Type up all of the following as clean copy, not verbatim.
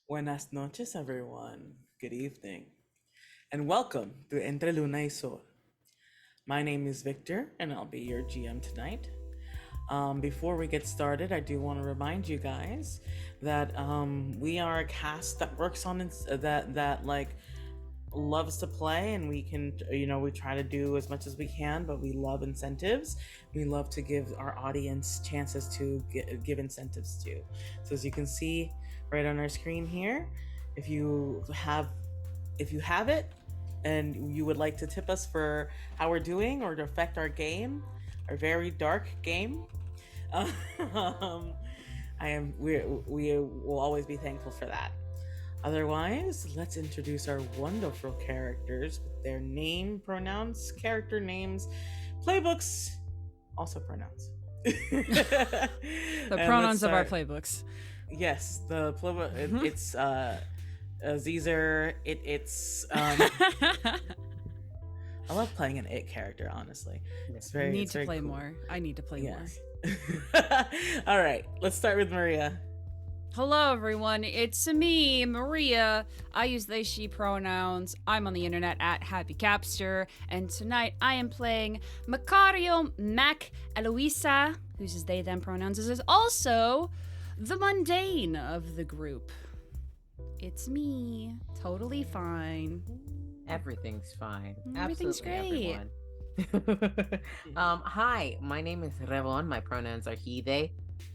Buenas noches, everyone. Good evening. And welcome to Entre Luna y Sol. My name is Victor, and I'll be your GM tonight. Before we get started, I do want to remind you guys that we are a cast that works on that loves to play, and we try to do as much as we can, but we love incentives. We love to give our audience chances to give incentives to. So as you can see right on our screen here, if you have it and you would like to tip us for how we're doing or to affect our very dark game, um, we will always be thankful for that. Otherwise, let's introduce our wonderful characters with their name, pronouns, character names, playbooks, also pronouns. The pronouns of our playbooks. Yes, the playbook. It's Caesar. It's. I love playing an it character. Honestly, it's very. Need it's to very play cool. more. I need to play Yes. All right, let's start with Maria. more. Hello, everyone. It's me, Maria. I use they, she pronouns. I'm on the internet at Happy Capster, and tonight I am playing Macario Mac Eloisa, who uses they, them pronouns. This is also the mundane of the group. It's me. Totally fine. Everything's fine. Everything's Absolutely, everyone. Hi, my name is Revon. My pronouns are he, they.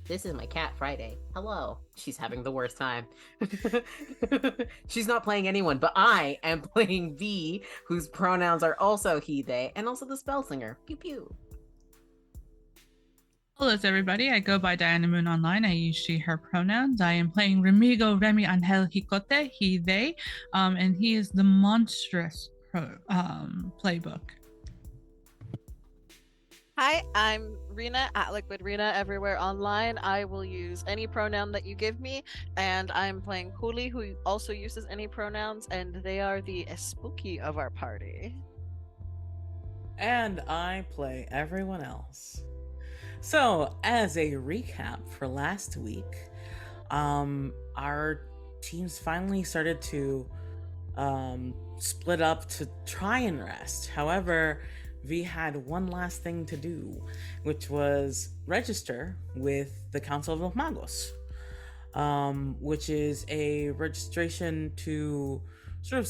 This is my cat, Friday. Hello. She's having the worst time. She's not playing anyone, but I am playing V, whose pronouns are also he, they, and also the spell singer. Pew pew. Hello, everybody. I go by Diana Moon Online. I use she, her pronouns. I am playing Remigo Remy Angel Hicote, he, they, and he is the monstrous playbook. Hi, I'm Rena at Liquid Rena everywhere online. I will use any pronoun that you give me, and I'm playing Huli, who also uses any pronouns, and they are the spooky of our party. And I play everyone else. So, as a recap for last week, our teams finally started to split up to try and rest. However, we had one last thing to do, which was register with the Council of los Magos, which is a registration to sort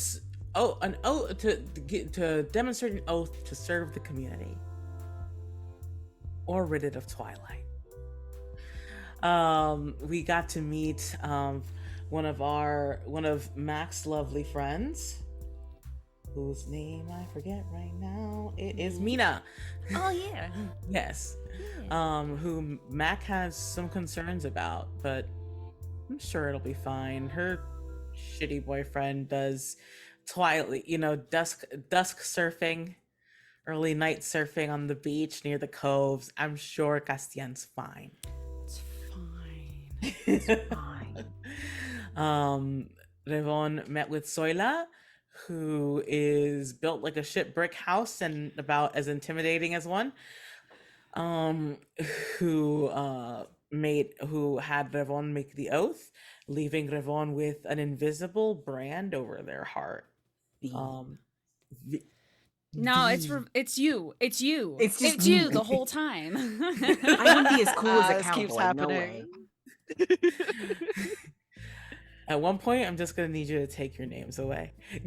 of an oath to demonstrate an oath to serve the community or rid it of twilight. We got to meet one of Mac's lovely friends, whose name I forget right now. It is Mina. Oh, yeah. Yes. Who Mac has some concerns about, but I'm sure it'll be fine. Her shitty boyfriend does twilight, dusk surfing, early night surfing on the beach near the coves. I'm sure Castian's fine. It's fine. It's fine. Revon met with Soila, who is built like a shit brick house and about as intimidating as one. Who had Revon make the oath, leaving Revon with an invisible brand over their heart. No, it's you. It's you. It's just it's you the whole time. I wouldn't be as cool as a This keeps cowboy. No way. happening. At one point, I'm just gonna need you to take your names away. Oh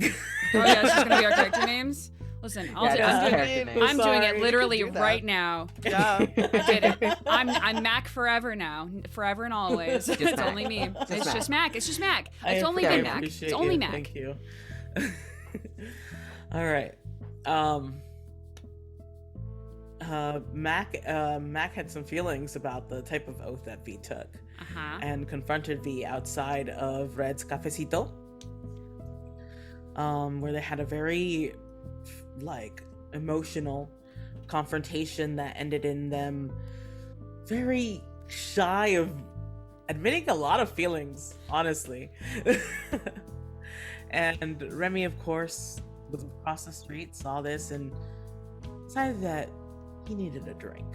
yeah, it's just gonna be our character names. Listen, I'm doing it literally do that. right now. Yeah. I did it. I'm Mac forever now, forever and always. Just It's Mac. only me. Just It's Mac. just Mac. It's just Mac. I It's only very been Mac. appreciate It's only you. Mac. Thank you. All right. Mac had some feelings about the type of oath that V took, and confronted V outside of Red's Cafecito, where they had a very emotional confrontation that ended in them very shy of admitting a lot of feelings, honestly. And Remy, of course, was across the street, saw this, and decided that he needed a drink.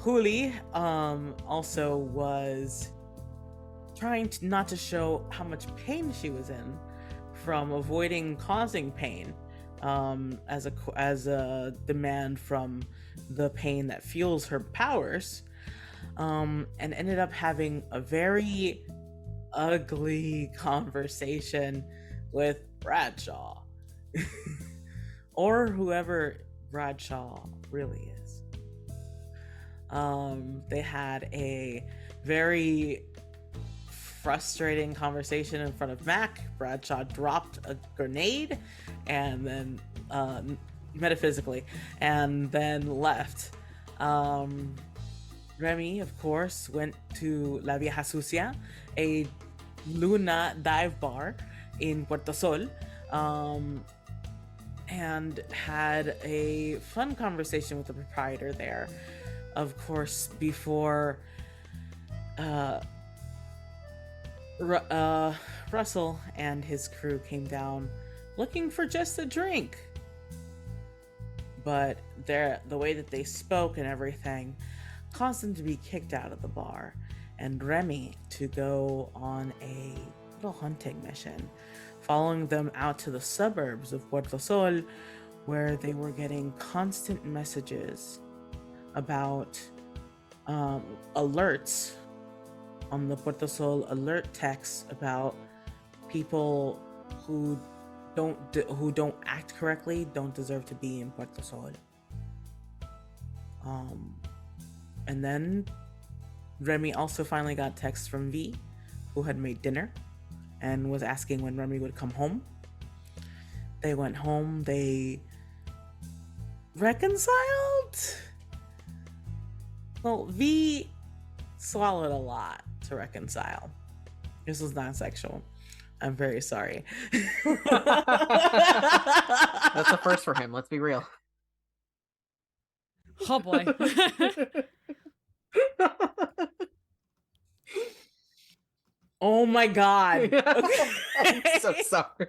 Juli also was trying to not to show how much pain she was in from avoiding causing pain, as a demand from the pain that fuels her powers, and ended up having a very ugly conversation with Bradshaw. Or whoever Bradshaw really is. They had a very frustrating conversation in front of Mac. Bradshaw dropped a grenade and then, metaphysically, and then left. Remy, of course, went to La Vieja Sucia, a Luna dive bar in Puerto Sol, and had a fun conversation with the proprietor there. Of course, before Russell and his crew came down looking for just a drink. But the way that they spoke and everything caused them to be kicked out of the bar, and Remy to go on a little hunting mission, following them out to the suburbs of Puerto Sol, where they were getting constant messages about alerts on the Puerto Sol alert text about people who don't act correctly don't deserve to be in Puerto Sol. And then Remy also finally got text from V, who had made dinner and was asking when Remy would come home. They went home, they reconciled. Well, V swallowed a lot to reconcile. This was not sexual. I'm very sorry. That's a first for him, let's be real. Oh boy. Oh my god. Okay. I'm so sorry.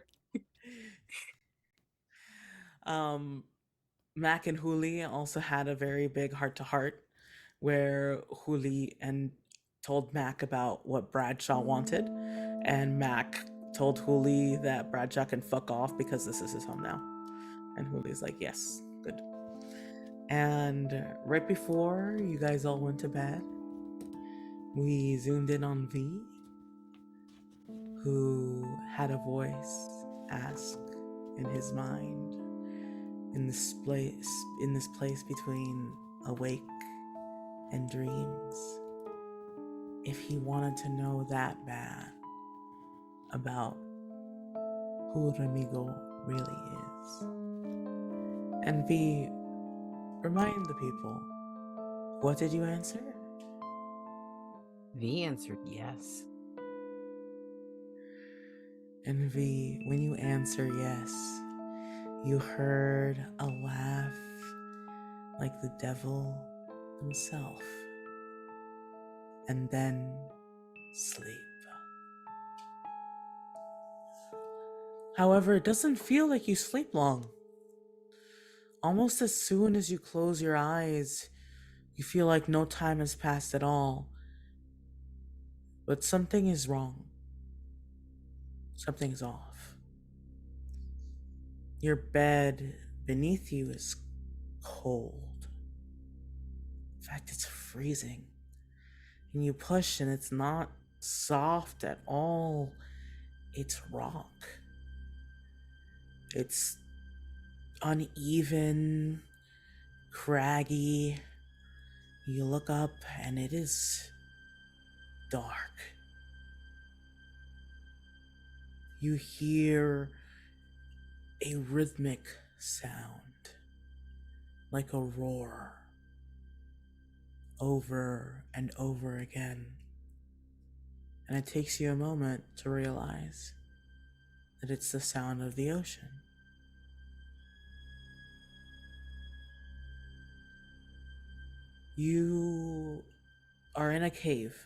Mac and Huli also had a very big heart-to-heart where Huli told Mac about what Bradshaw wanted, and Mac told Huli that Bradshaw can fuck off because this is his home now. And Huli's like, yes, good. And right before you guys all went to bed, we zoomed in on V, who had a voice ask in his mind, in this place between awake and dreams, if he wanted to know that bad about who Remigo really is. And V, remind the people, what did you answer? V answered yes. And V, when you answer yes, you heard a laugh like the devil himself, and then sleep. However, it doesn't feel like you sleep long. Almost as soon as you close your eyes, you feel like no time has passed at all. But something is wrong. Something's off. Your bed beneath you is cold. In fact, it's freezing. And you push and it's not soft at all. It's rock. It's uneven, craggy. You look up and it is dark. You hear a rhythmic sound, like a roar, over and over again. And it takes you a moment to realize that it's the sound of the ocean. You are in a cave.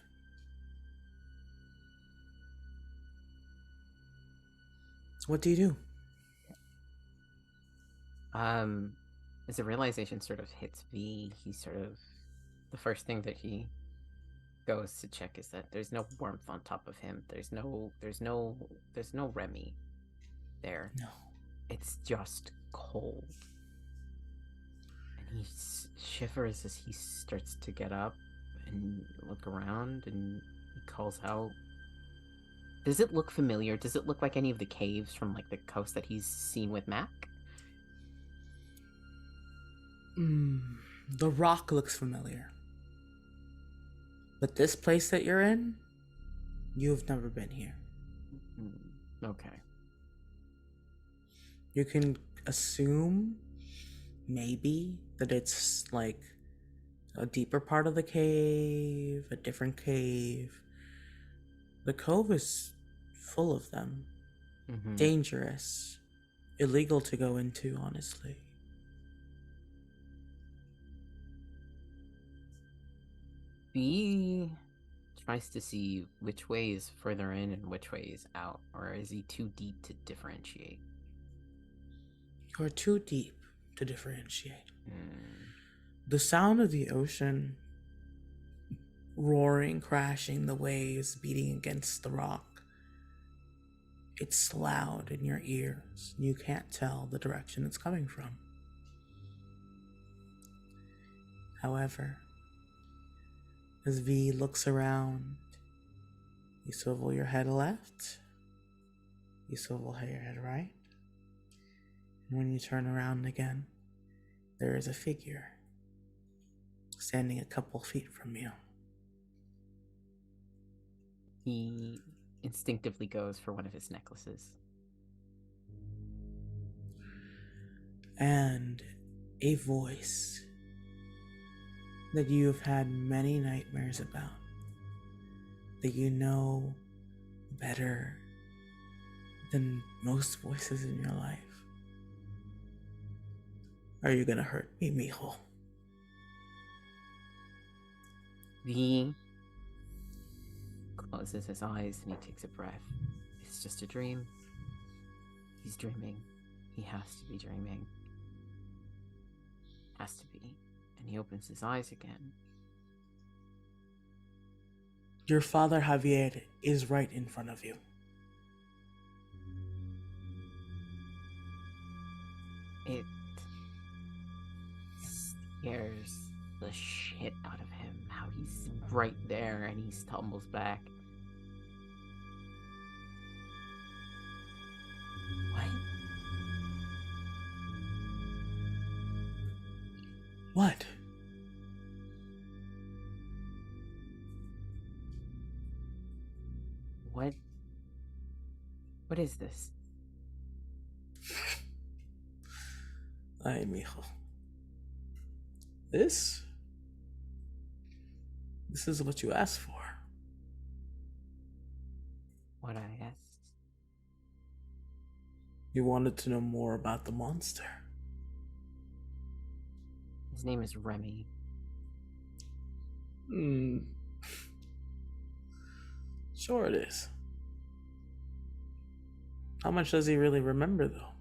What do you do? As the realization sort of hits V, he sort of, the first thing that he goes to check is that there's no warmth on top of him. There's no Remy there. No. It's just cold. And he shivers as he starts to get up and look around, and he calls out. Does it look familiar? Does it look like any of the caves from like the coast that he's seen with Mac? The rock looks familiar. But this place that you're in, you've never been here. Okay. You can assume, maybe, that it's like a deeper part of the cave, a different cave. The cove is full of them. Dangerous. Illegal to go into, honestly. He tries to see which way is further in and which way is out, or is he too deep to differentiate? You're too deep to differentiate. The sound of the ocean roaring, crashing, the waves beating against the rock, it's loud in your ears. You can't tell the direction it's coming from. However, as V looks around, you swivel your head left, you swivel your head right, and when you turn around again, there is a figure standing a couple feet from you. He instinctively goes for one of his necklaces. And a voice that you have had many nightmares about, that you know better than most voices in your life. Are you gonna hurt me, mijo? He closes his eyes and he takes a breath. It's just a dream. He's dreaming. He has to be dreaming. Has to be. And he opens his eyes again. Your father, Javier, is right in front of you. It scares the shit out of him. How he's right there and he stumbles back. What? What? What is this? Ay, mijo. This is what you asked for. What I asked? You wanted to know more about the monster. His name is Remy. Sure it is. How much does he really remember, though?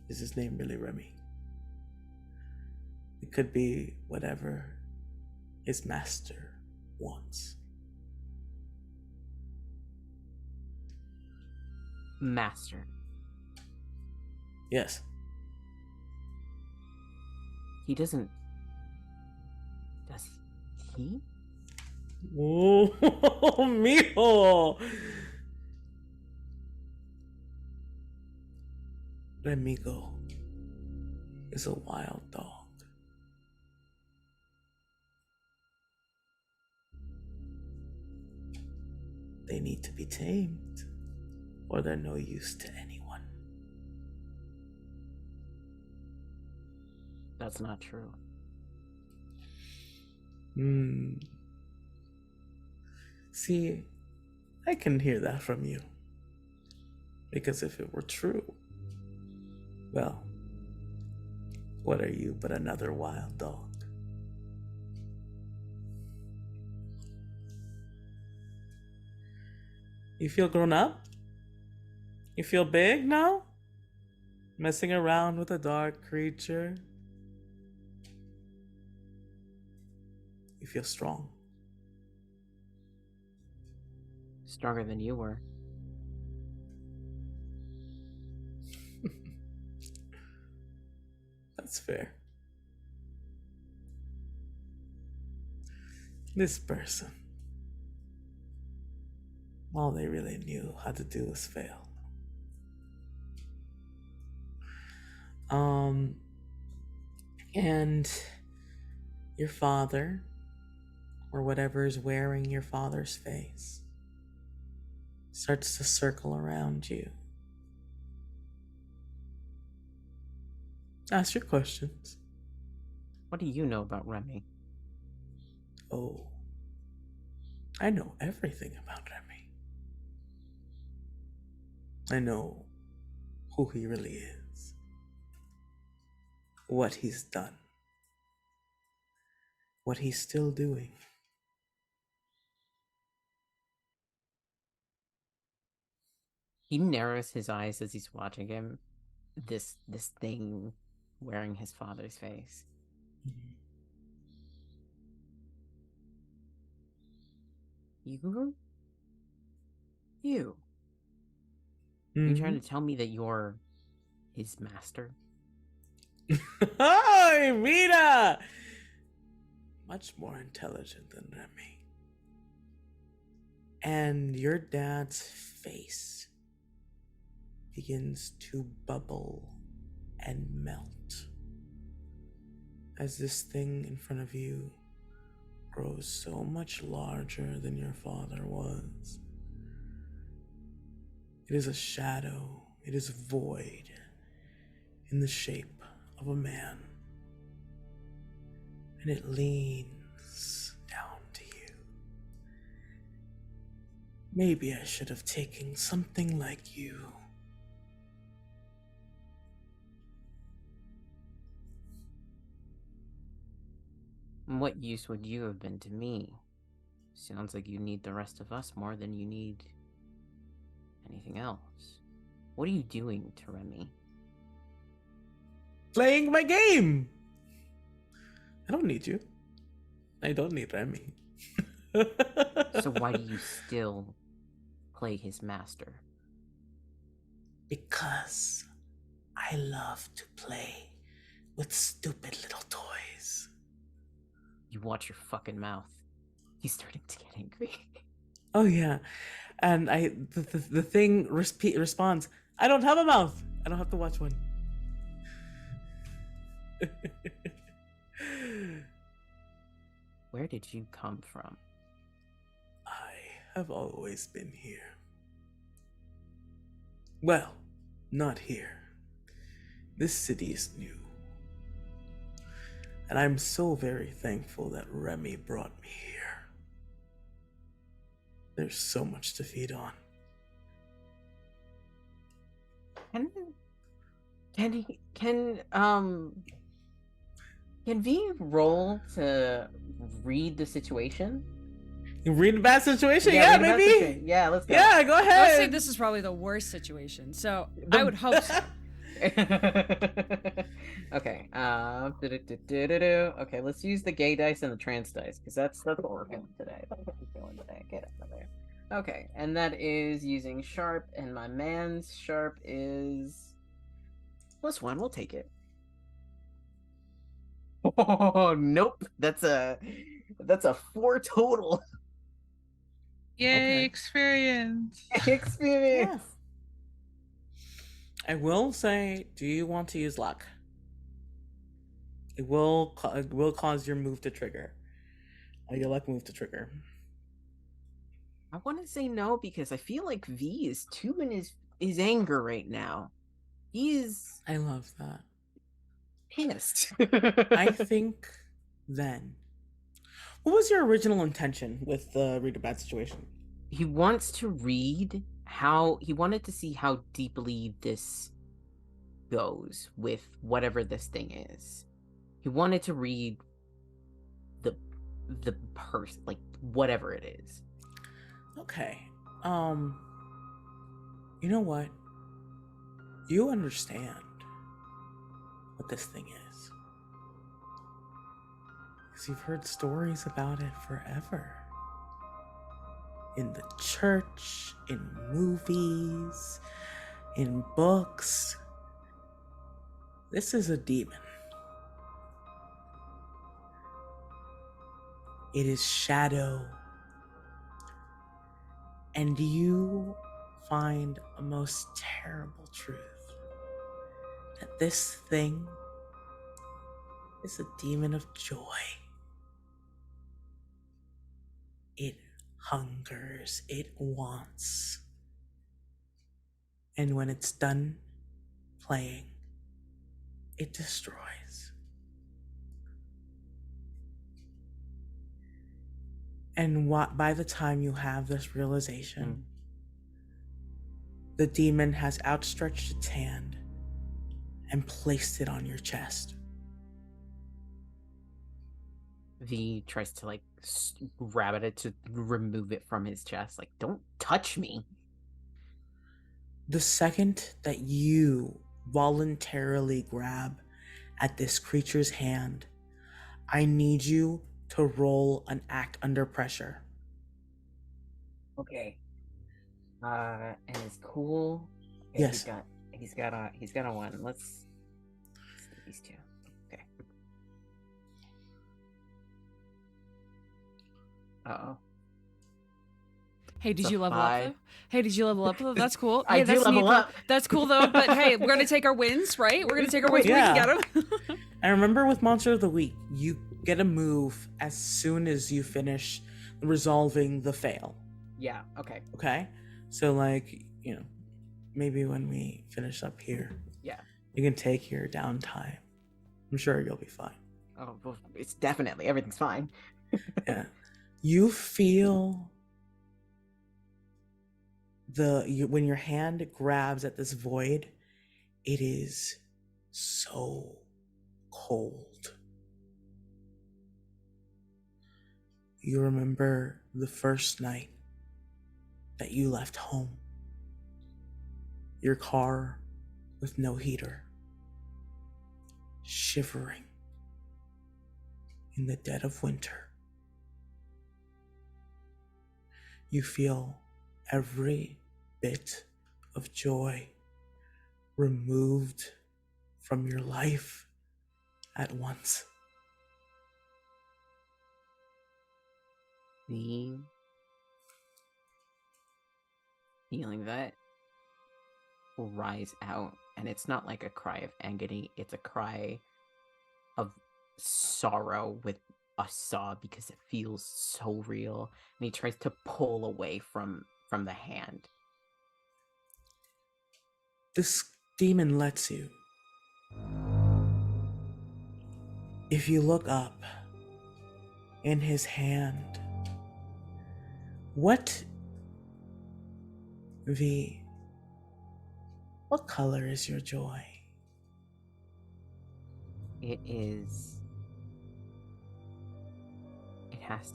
Is his name really Remy? It could be whatever his master wants. Master. Yes. He doesn't... Does he? Oh, mijo! Remigo is a wild dog. They need to be tamed, or they're no use to anyone. That's not true. See, I can hear that from you. Because if it were true, well, what are you but another wild dog? You feel grown up? You feel big now? Messing around with a dark creature? You feel strong. Stronger than you were. That's fair. This person, all they really knew how to do was fail. And your father, or whatever is wearing your father's face, starts to circle around you. Ask your questions. What do you know about Remy? Oh, I know everything about Remy. I know who he really is, what he's done, what he's still doing. He narrows his eyes as he's watching him. This thing wearing his father's face. You? You? Are you trying to tell me that you're his master? Oh, Rita! Much more intelligent than Remy. And your dad's face begins to bubble and melt as this thing in front of you grows so much larger than your father was. It is a shadow, it is void in the shape of a man. And it leans down to you. Maybe I should have taken something like you. What use would you have been to me? Sounds like you need the rest of us more than you need anything else. What are you doing to Remy? Playing my game! I don't need you. I don't need Remy. So why do you still play his master? Because I love to play with stupid little toys. You watch your fucking mouth. He's starting to get angry. Oh yeah, and the thing responds, I don't have a mouth. I don't have to watch one. Where did you come from? I have always been here. Well, not here. This city is new. And I'm so very thankful that Remy brought me here. There's so much to feed on. Can V roll to read the situation? You read a bad situation? Yeah, read a bad maybe. situation. Yeah, let's go. Yeah, go I would ahead. say this is probably the worst situation, so I would hope so. Okay. Okay, let's use the gay dice and the trans dice because that's what we're feeling today. That's what we're feeling today. Get it out there. Okay, and that is using sharp, and my man's sharp is +1. We'll take it. Oh nope, that's a 4 total. Yay, Okay. experience. Experience. I will say, do you want to use luck? It will cause your move to trigger. Your luck move to trigger. I want to say no because I feel like V is too in his anger right now. He is I love that. pissed. I think then. What was your original intention with the read a bad situation? He wants to read how he wanted to see how deeply this goes with whatever this thing is. He wanted to read the person, like whatever it is. Okay. You know what? You understand what this thing is. Because you've heard stories about it forever. in the church, in movies, in books. This is a demon. It is shadow. And you find a most terrible truth. That this thing is a demon of joy. It hungers, it wants. And when it's done playing, it destroys. And by the time you have this realization, the demon has outstretched its hand and placed it on your chest. V tries to like grab at it to remove it from his chest. Like, don't touch me. The second that you voluntarily grab at this creature's hand, I need you to roll an act under pressure. Okay. And it's cool. Okay, Yes. He's got a one. Let's do these two. Okay. Uh-oh. Hey, did It's a you level up 5. though? Hey, did you level up though? That's cool. I Hey, do that's level neat, up. though. That's cool though. But hey, we're gonna take our wins, right? We're gonna take our wins. Yeah. We can get them. And remember, with Monster of the Week, you get a move as soon as you finish resolving the fail. Yeah, okay. Okay? So, like, maybe when we finish up here, Yeah. you can take your downtime. I'm sure you'll be fine. Oh, well, it's definitely everything's fine. Yeah. You feel when your hand grabs at this void, it is so cold. You remember the first night that you left home. Your car with no heater, shivering in the dead of winter. You feel every bit of joy removed from your life at once. The feeling that will rise out, and it's not like a cry of agony, it's a cry of sorrow with a sob because it feels so real, and he tries to pull away from the hand. This demon lets you. If you look up in his hand, what color is your joy? It has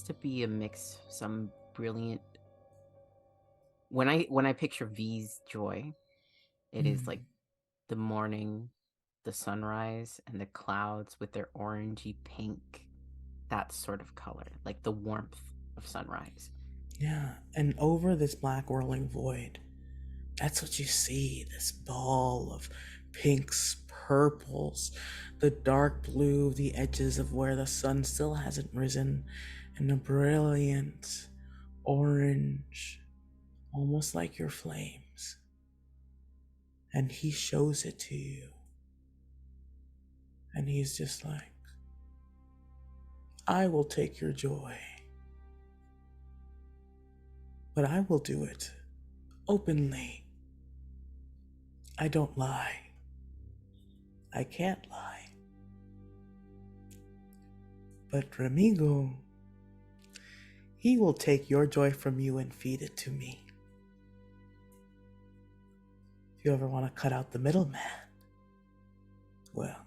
to be a mix, some brilliant. When I picture V's joy, it is like the morning, the sunrise, and the clouds with their orangey pink, that sort of color, like the warmth of sunrise. Yeah, and over this black whirling void, that's what you see, this ball of pinks, purples, the dark blue, the edges of where the sun still hasn't risen, and a brilliant orange, almost like your flames. And he shows it to you. And he's just like, I will take your joy. But I will do it openly. I don't lie. I can't lie. But Remigo, he will take your joy from you and feed it to me. If you ever want to cut out the middleman, well,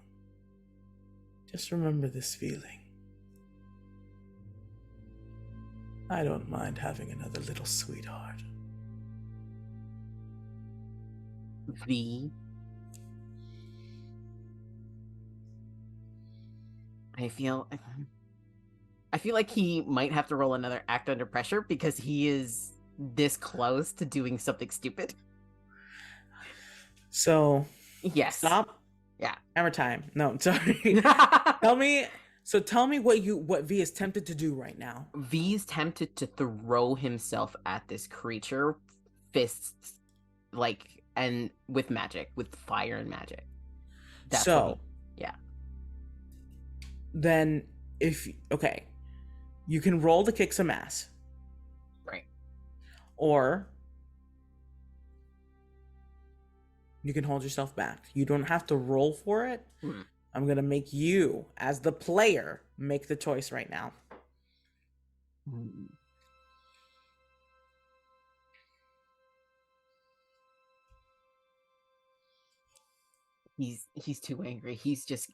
just remember this feeling. I don't mind having another little sweetheart. V. I feel I feel like he might have to roll another act under pressure because he is this close to doing something stupid. So Yes. stop. Yeah. Hammer time. No, sorry. Tell me what V is tempted to do right now. V's tempted to throw himself at this creature, fists, like, and with magic, with fire and magic. Yeah. Then you can roll to kick some ass. Right. Or you can hold yourself back. You don't have to roll for it. Mm. I'm going to make you, as the player, make the choice right now. Mm. He's too angry. He's just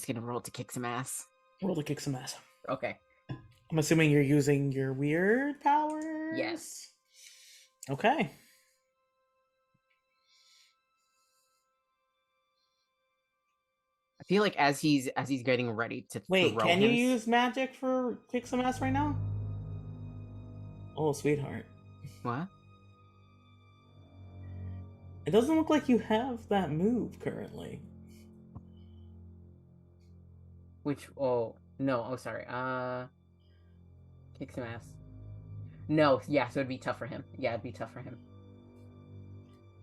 gonna roll to kick some ass. Roll to kick some ass. Okay. I'm assuming you're using your weird powers? Yes. Okay. I feel like as he's getting ready to Wait, throw can him... you use magic for kick some ass right now? Oh, sweetheart. What? It doesn't look like you have that move currently. Which... Oh, no. Oh, sorry. Kick some ass. No, yeah, so it'd be tough for him. Yeah, it'd be tough for him.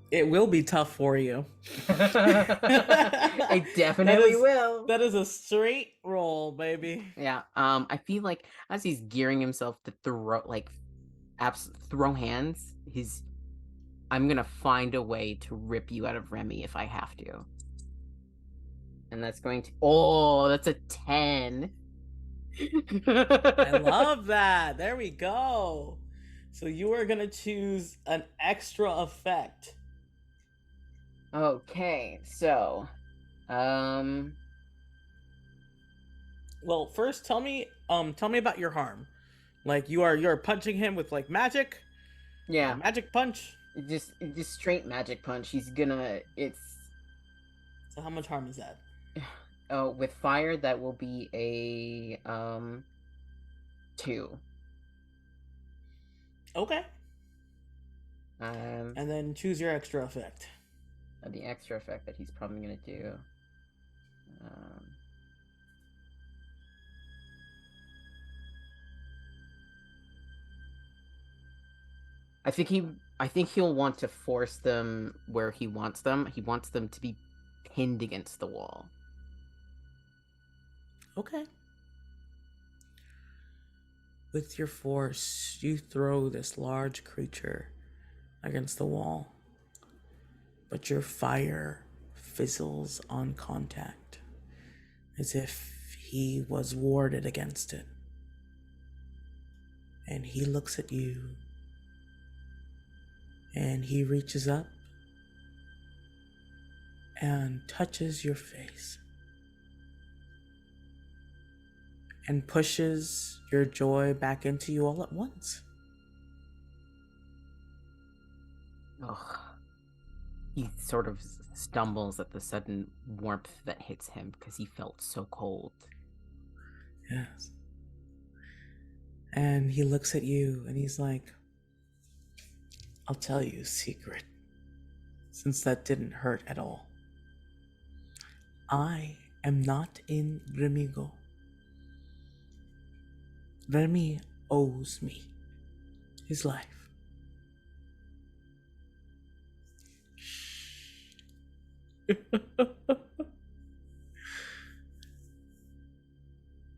It will be tough for you. I definitely will. That is a straight roll, baby. Yeah. I feel like as he's gearing himself to throw hands, I'm gonna find a way to rip you out of Remy if I have to. And that's going to... Oh, that's a 10. I love that. There we go. So you are gonna choose an extra effect. Okay, so well, first tell me about your harm. Like you're punching him with like magic? Yeah. Magic punch? Just straight magic punch. He's gonna... So how much harm is that? Oh, with fire that will be a 2. Okay. And then choose your extra effect. the extra effect that he's probably gonna do. I think he'll want to force them where he wants them. He wants them to be pinned against the wall. Okay. With your force, you throw this large creature against the wall, but your fire fizzles on contact, as if he was warded against it. And he looks at you, and he reaches up and touches your face and pushes your joy back into you all at once. Ugh. He sort of stumbles at the sudden warmth that hits him because he felt so cold. Yes. And he looks at you and he's like, I'll tell you a secret, since that didn't hurt at all. I am not in Remigo. Remy owes me his life.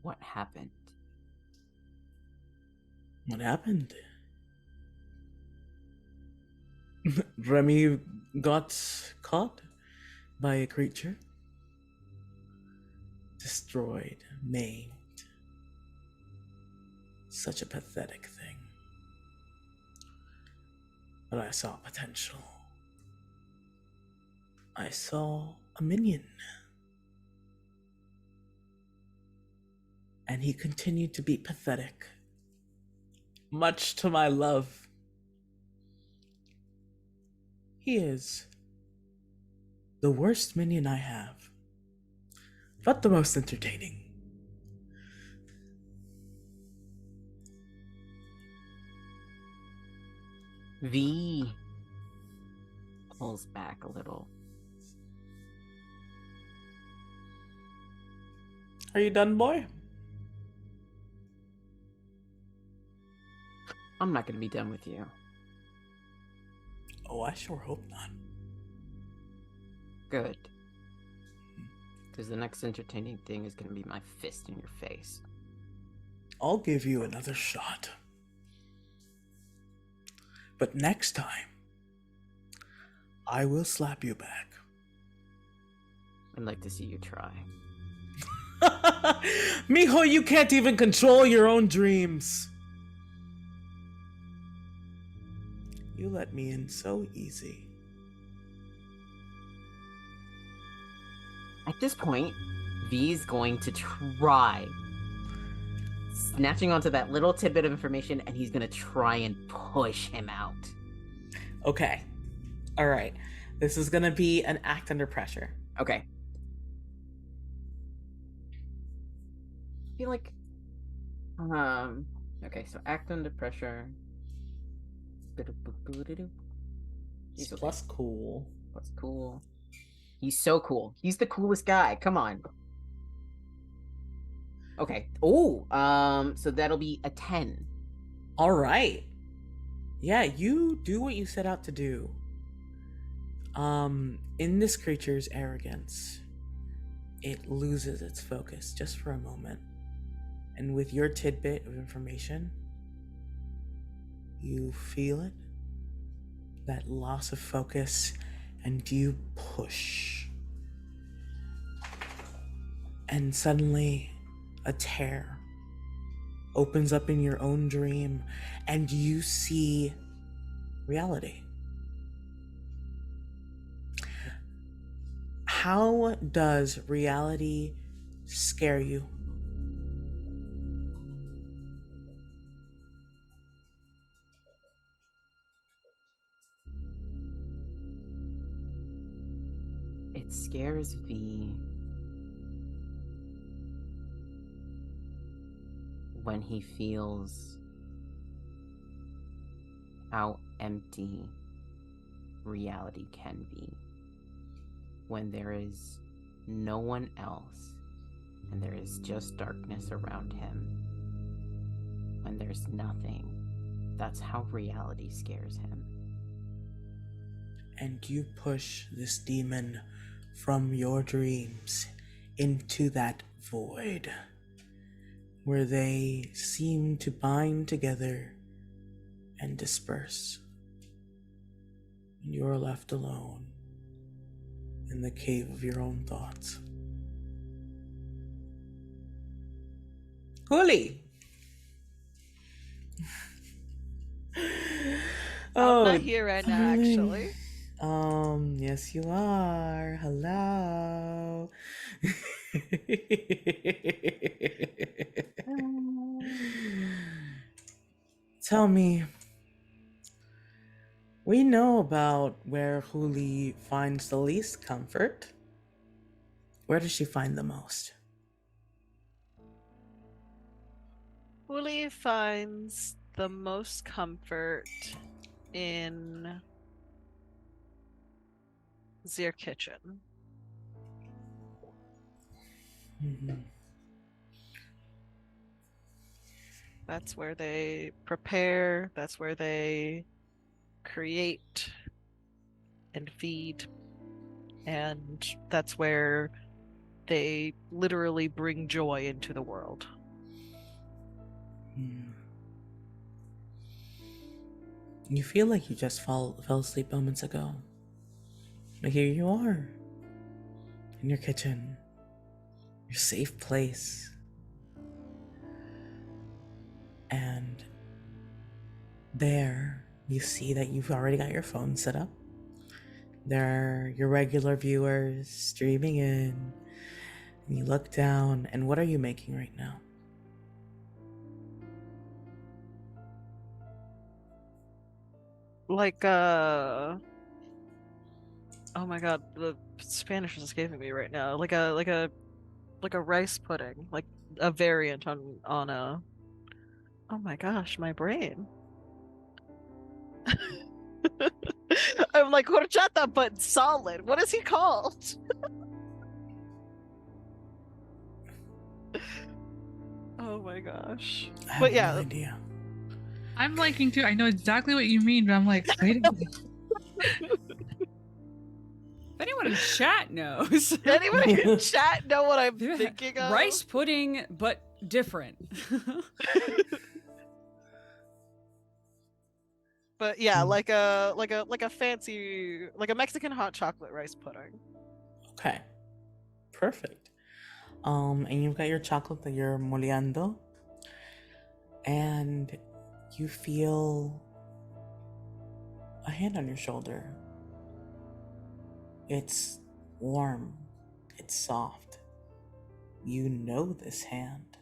What happened? What happened? Remy got caught by a creature. Destroyed, maimed. Such a pathetic thing. But I saw potential. I saw a minion. And he continued to be pathetic. Much to my love. He is the worst minion I have, but the most entertaining. V pulls back a little. Are you done, boy? I'm not gonna be done with you. Oh, I sure hope not. Good. Because the next entertaining thing is gonna be my fist in your face. I'll give you another shot. But next time, I will slap you back. I'd like to see you try. Mijo, you can't even control your own dreams. You let me in so easy. At this point, V's going to try snatching onto that little tidbit of information, and he's gonna try and push him out. Okay. All right. This is gonna be an act under pressure. Okay. I feel like okay, so act under pressure. He's plus cool. Plus cool. He's so cool. He's the coolest guy. Come on. Okay. Oh, so that'll be a 10. All right. Yeah, you do what you set out to do. In this creature's arrogance, it loses its focus just for a moment. And with your tidbit of information, you feel it, that loss of focus, and you push. And suddenly, a tear opens up in your own dream, and you see reality. How does reality scare you? It scares V when he feels how empty reality can be. When there is no one else and there is just darkness around him. When there's nothing. That's how reality scares him. And you push this demon from your dreams into that void where they seem to bind together and disperse. And you're left alone in the cave of your own thoughts. Huli! I'm not here right now, actually. Yes you are. Hello. Tell me, we know about where Huli finds the least comfort. Where does she find the most? Uli finds the most comfort in their kitchen. Mm-hmm. That's where they prepare, that's where they create and feed, and that's where they literally bring joy into the world. You feel like you just fell asleep moments ago. But here you are. In your kitchen. Your safe place. And there you see that you've already got your phone set up. There are your regular viewers streaming in. And you look down, and what are you making right now? Like oh my god, the Spanish is escaping me right now. Like a rice pudding, like a variant on a. Oh my gosh, my brain. I'm like horchata, but solid. What is he called? Oh my gosh. I have But no yeah, idea. I'm liking too. I know exactly what you mean, but I'm like, wait a minute. If anyone in chat knows. anybody in chat know what I'm Yeah, thinking of? rice pudding, but different. But yeah, Mm. like a fancy like a Mexican hot chocolate rice pudding. Okay, perfect. And you've got your chocolate that you're moleando, and you feel a hand on your shoulder. It's warm, it's soft. You know this hand.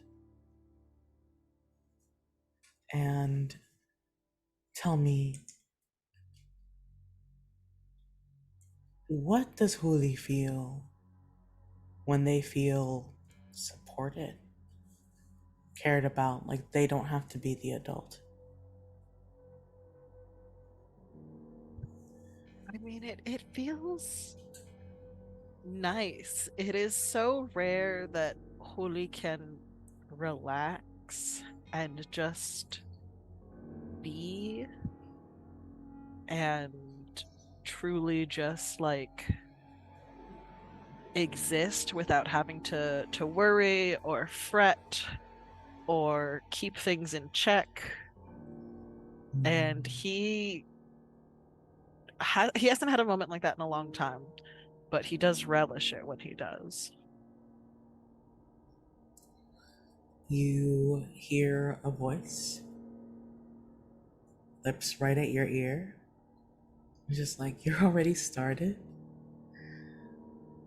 And tell me, what does Huli feel when they feel supported, cared about, like they don't have to be the adult? I mean, it feels nice. It is so rare that Huli can relax and just be and truly just like exist without having to worry or fret or keep things in check. And he hasn't had a moment like that in a long time, but he does relish it when he does. You hear a voice, lips right at your ear. You're just like, you're already started?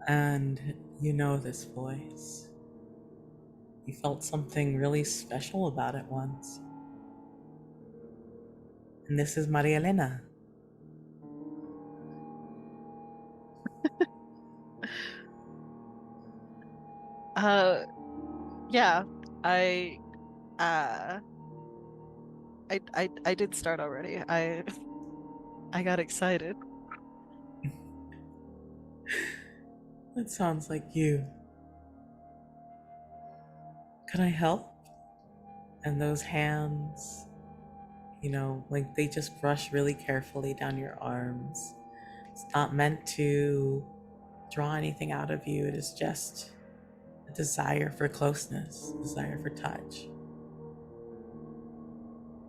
And you know this voice. You felt something really special about it once. And this is Maria Elena. Uh yeah, I uh I did start already. I got excited. That sounds like you. Could I help? And those hands, like they just brush really carefully down your arms. It's not meant to draw anything out of you. It is just a desire for closeness, a desire for touch.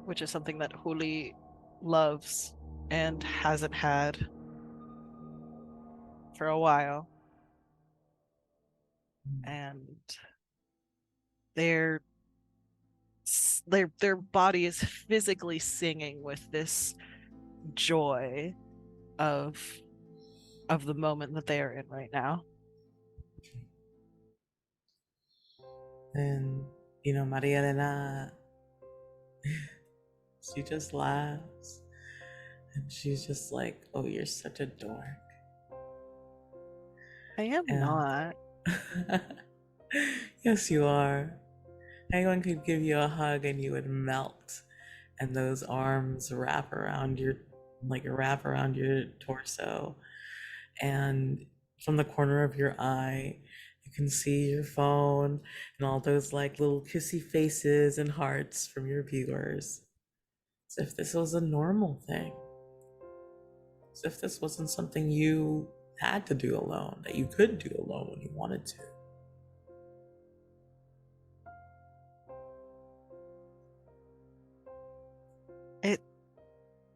Which is something that Huli loves and hasn't had for a while. And their their body is physically singing with this joy of the moment that they are in right now. And, Maria Elena, she just laughs. And she's just like, oh, you're such a dork. I am And not. yes, you are. Anyone could give you a hug and you would melt. And those arms wrap around your torso. And from the corner of your eye, you can see your phone and all those like little kissy faces and hearts from your viewers. As if this was a normal thing. As if this wasn't something you had to do alone, that you could do alone when you wanted to.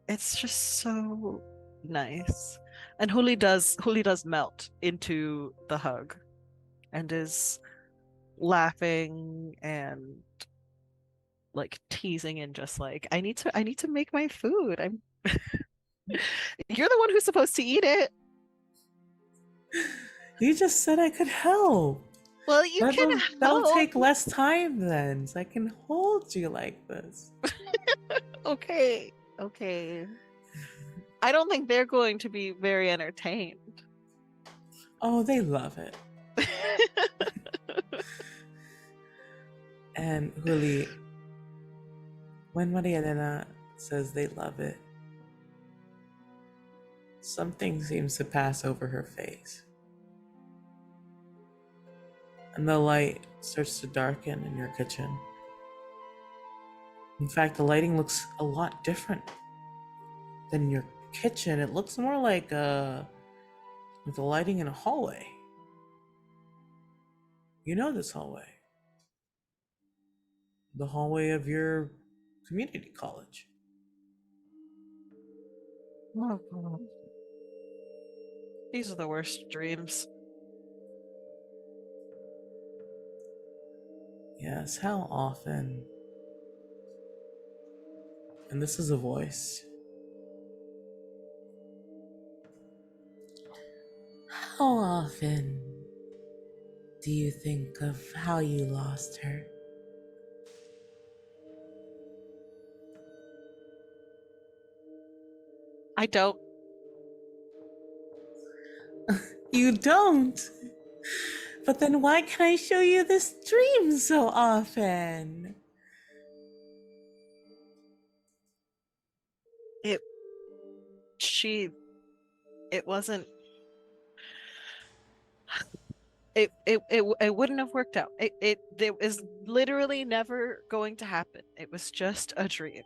It's just so nice. And Huli does melt into the hug and is laughing and like teasing and just like I need to make my food. I'm You're the one who's supposed to eat it. You just said I could help. Well, you can That'll help. take less time then, so I can hold you like this. Okay. Okay. I don't think they're going to be very entertained. Oh, they love it. And Huli, when Maria Elena says they love it, something seems to pass over her face. And the light starts to darken in your kitchen. In fact, the lighting looks a lot different than in your kitchen. It looks more like the lighting in a hallway. You know this hallway. The hallway of your community college. These are the worst dreams. Yes, how often? And this is a voice. How often do you think of how you lost her? I don't. You don't? But then why can I show you this dream so often? It wasn't it wouldn't have worked out. It was literally never going to happen. It was just a dream.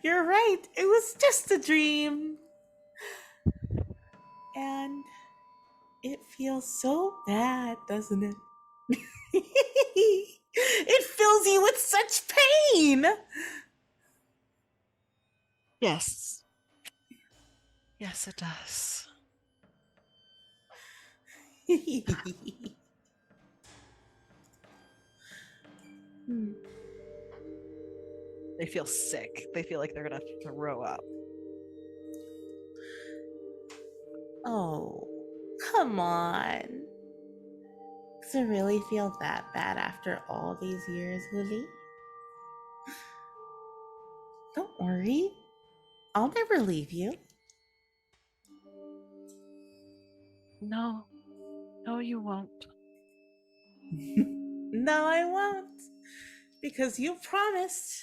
You're right. It was just a dream. And it feels so bad, doesn't it? It fills you with such pain. Yes. Yes, it does. They feel sick. They feel like they're gonna throw up. Oh, come on. Does it really feel that bad after all these years, Willie? Don't worry. I'll never leave you. No. No, you won't. No, I won't. Because you promised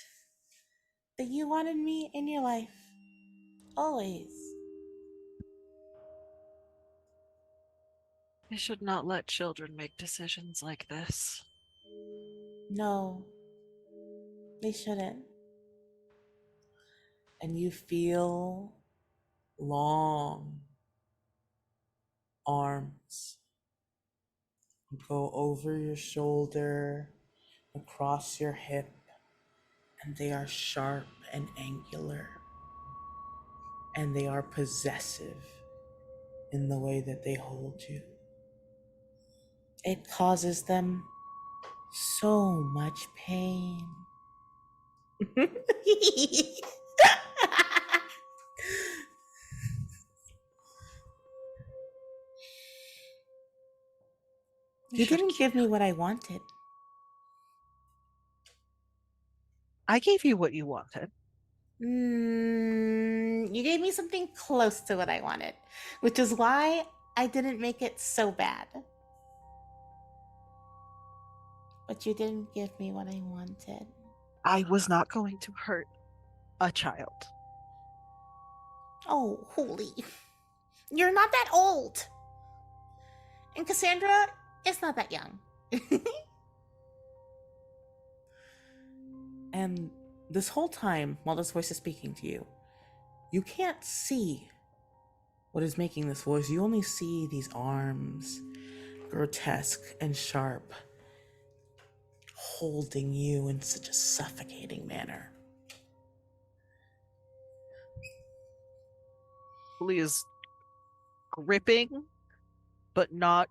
that you wanted me in your life. Always. You should not let children make decisions like this. No, they shouldn't. And you feel long arms go over your shoulder, across your hip, and they are sharp and angular. And they are possessive in the way that they hold you. It causes them so much pain. You didn't give me what I wanted. I gave you what you wanted. You gave me something close to what I wanted, which is why I didn't make it so bad. But you didn't give me what I wanted. I was not going to hurt a child. Oh, holy. You're not that old. And Cassandra is not that young. And this whole time, while this voice is speaking to you, you can't see what is making this voice. You only see these arms, grotesque and sharp, holding you in such a suffocating manner. Lee is gripping, but not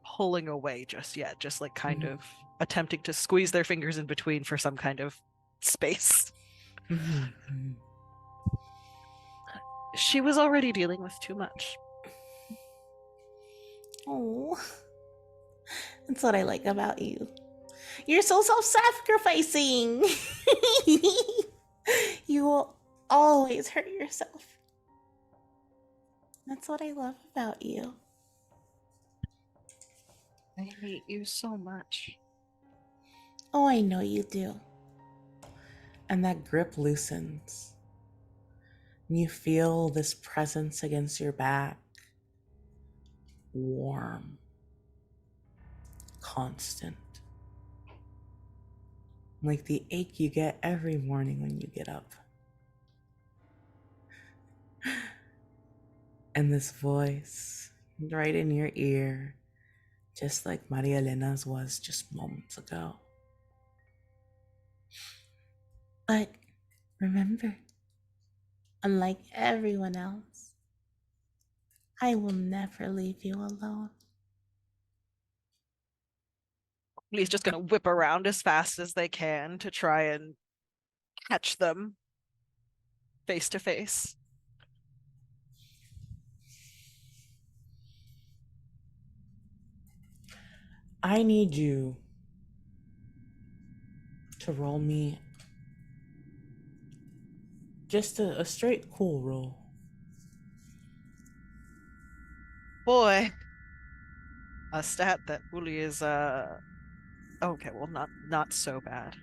pulling away just yet, just like kind of attempting to squeeze their fingers in between for some kind of space. She was already dealing with too much. Oh, that's what I like about you. You're so self-sacrificing. You will always hurt yourself. That's what I love about you. I hate you so much. Oh, I know you do. And that grip loosens. You feel this presence against your back, warm, constant, like the ache you get every morning when you get up. And this voice right in your ear, just like Maria Elena's was just moments ago. But remember, unlike everyone else, I will never leave you alone. He's just gonna whip around as fast as they can to try and catch them face to face. I need you to roll me just a straight cool roll. Boy, a stat that Uli is okay, well not so bad.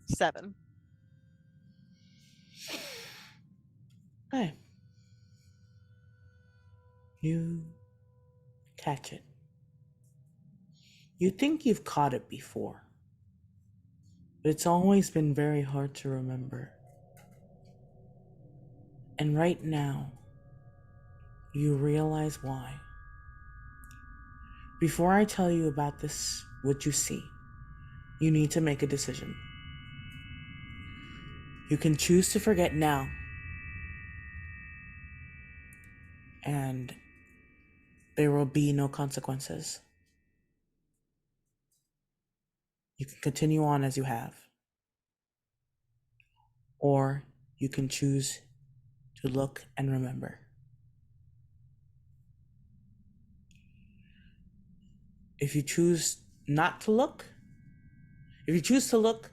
7. Okay. You catch it. You think you've caught it before, but it's always been very hard to remember. And right now, you realize why. Before I tell you about this, what you see, you need to make a decision. You can choose to forget now, and there will be no consequences. You can continue on as you have. Or you can choose to look and remember. If you choose not to look, if you choose to look,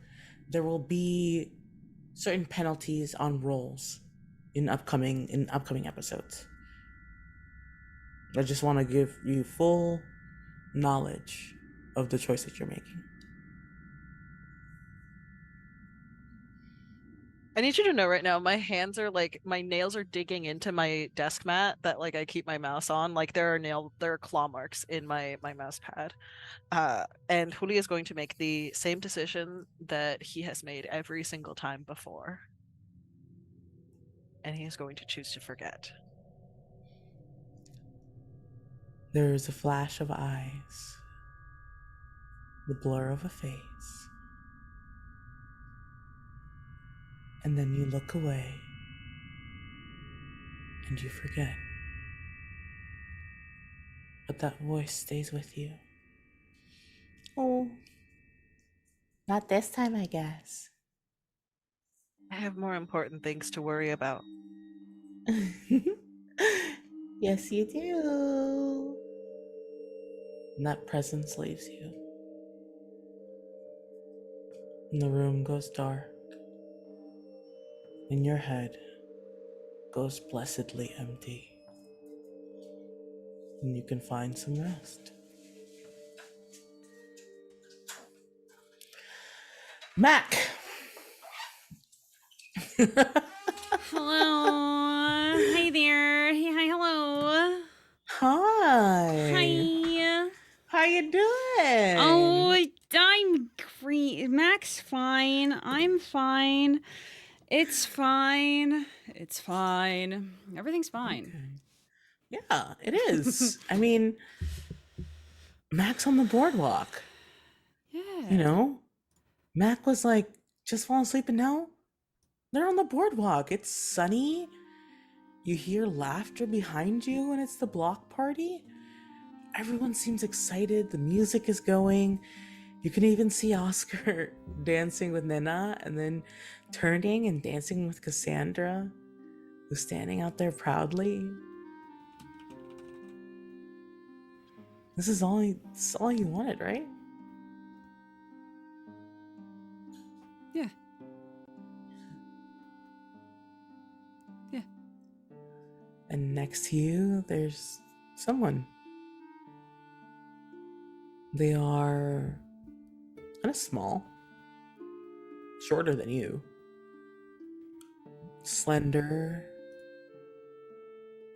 there will be certain penalties on rolls in upcoming episodes. I just want to give you full knowledge of the choice that you're making. I need you to know right now, my hands are like, my nails are digging into my desk mat that like I keep my mouse on. Like there are claw marks in my mouse pad. And Juli is going to make the same decision that he has made every single time before. And he is going to choose to forget. There is a flash of eyes, the blur of a face, and then you look away and you forget. But that voice stays with you. Oh, not this time, I guess. I have more important things to worry about. Yes, you do. And that presence leaves you. And the room goes dark. And your head goes blessedly empty. And you can find some rest. Mac! Hello. Hi there. Hey, hi, hello. Hi. Hi. How you doing? Oh, I'm great. Mac's fine. I'm fine. It's fine. It's fine. Everything's fine. Okay. Yeah, it is. I mean, Mac's on the boardwalk. Yeah. You know? Mac was like, just fall asleep, and now they're on the boardwalk. It's sunny. You hear laughter behind you, and it's the block party. Everyone seems excited. The music is going. You can even see Oscar dancing with Nena and then turning and dancing with Cassandra, who's standing out there proudly. This is all you wanted, right? Yeah. Yeah. And next to you, there's someone. They are kind of small. shorter than you, slender,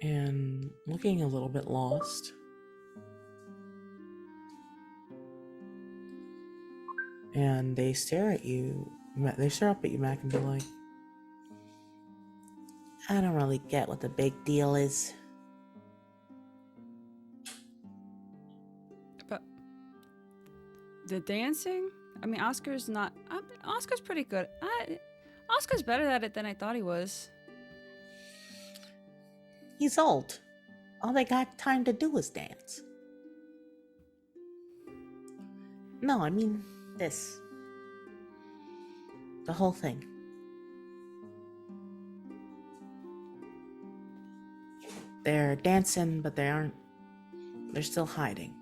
and looking a little bit lost. And they stare at you. They stare up at you, Mac, and be like, I don't really get what the big deal is. But the dancing? I mean, Oscar's not. Oscar's pretty good. Oscar's better at it than I thought he was. He's old. All they got time to do is dance. No, I mean this. The whole thing. They're dancing, but they aren't. They're still hiding.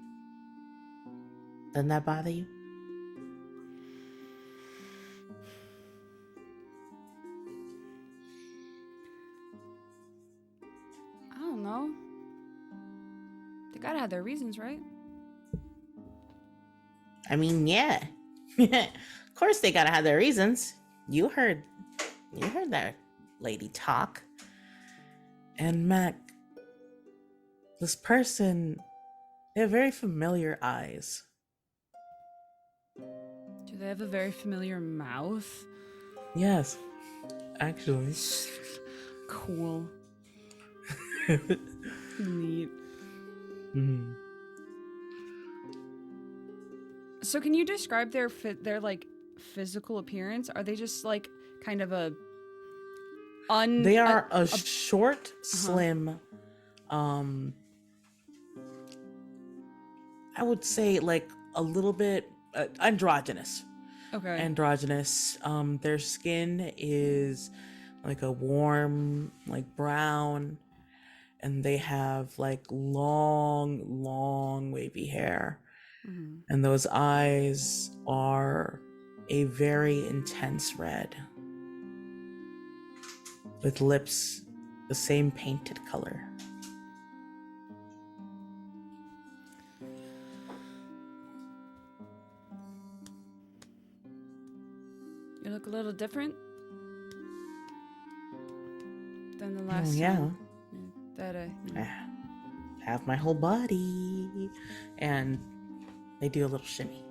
Doesn't that bother you? I don't know. They gotta have their reasons, right? I mean, yeah. Of course they gotta have their reasons. You heard that lady talk. And Mac, this person, they have very familiar eyes. Do they have a very familiar mouth? Yes, actually. Cool. Neat. Mhm. So can you describe their like physical appearance? Are they just like kind of a They are a short, slim, I would say like a little bit androgynous. Okay. Androgynous. Their skin is like a warm, like brown, and they have like long, wavy hair. Mhm. And those eyes are a very intense red, with lips the same painted color. You look a little different than the last yeah. time. That I have my whole body. And they do a little shimmy.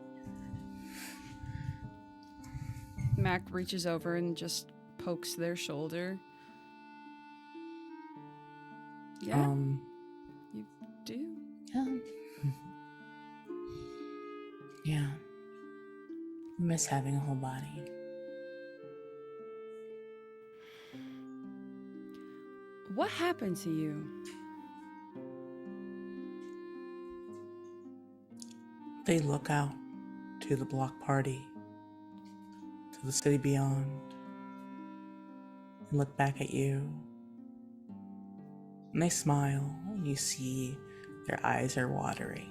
Mac reaches over and just pokes their shoulder. Yeah, you do. Yeah. I miss having a whole body. What happened to you? They look out to the block party, to the city beyond, and look back at you. And they smile, and you see their eyes are watery.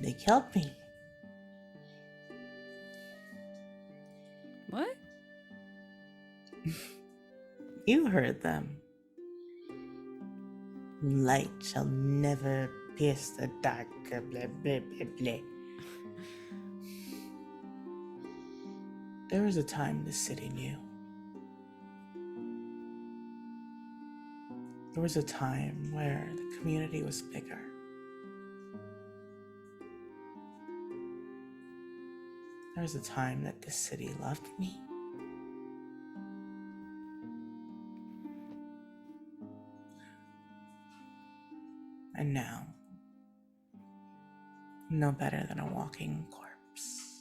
They killed me. What? You heard them. Light shall never pierce the dark. Blah, blah, blah, blah. There was a time the city knew. There was a time where the community was bigger. There was a time that this city loved me. And now, I'm no better than a walking corpse.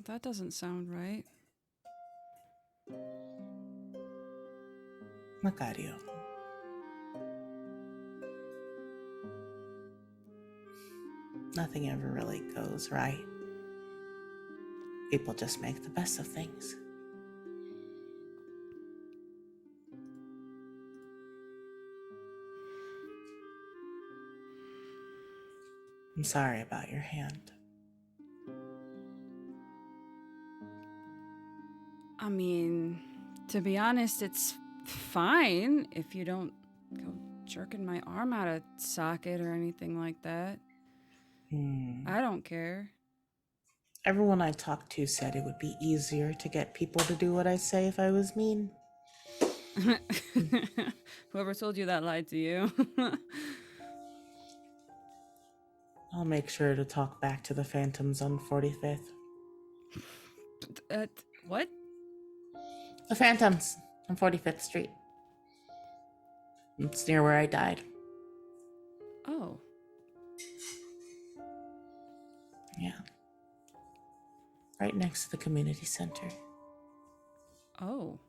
That doesn't sound right. Macario. Nothing ever really goes right. People just make the best of things. I'm sorry about your hand. I mean, to be honest, it's fine if you don't go jerking my arm out of socket or anything like that. I don't care. Everyone I talked to said it would be easier to get people to do what I say if I was mean. Whoever told you that lied to you. I'll make sure to talk back to the phantoms on 45th. What? The phantoms on 45th Street. It's near where I died. Oh. Yeah. Right next to the community center. Oh.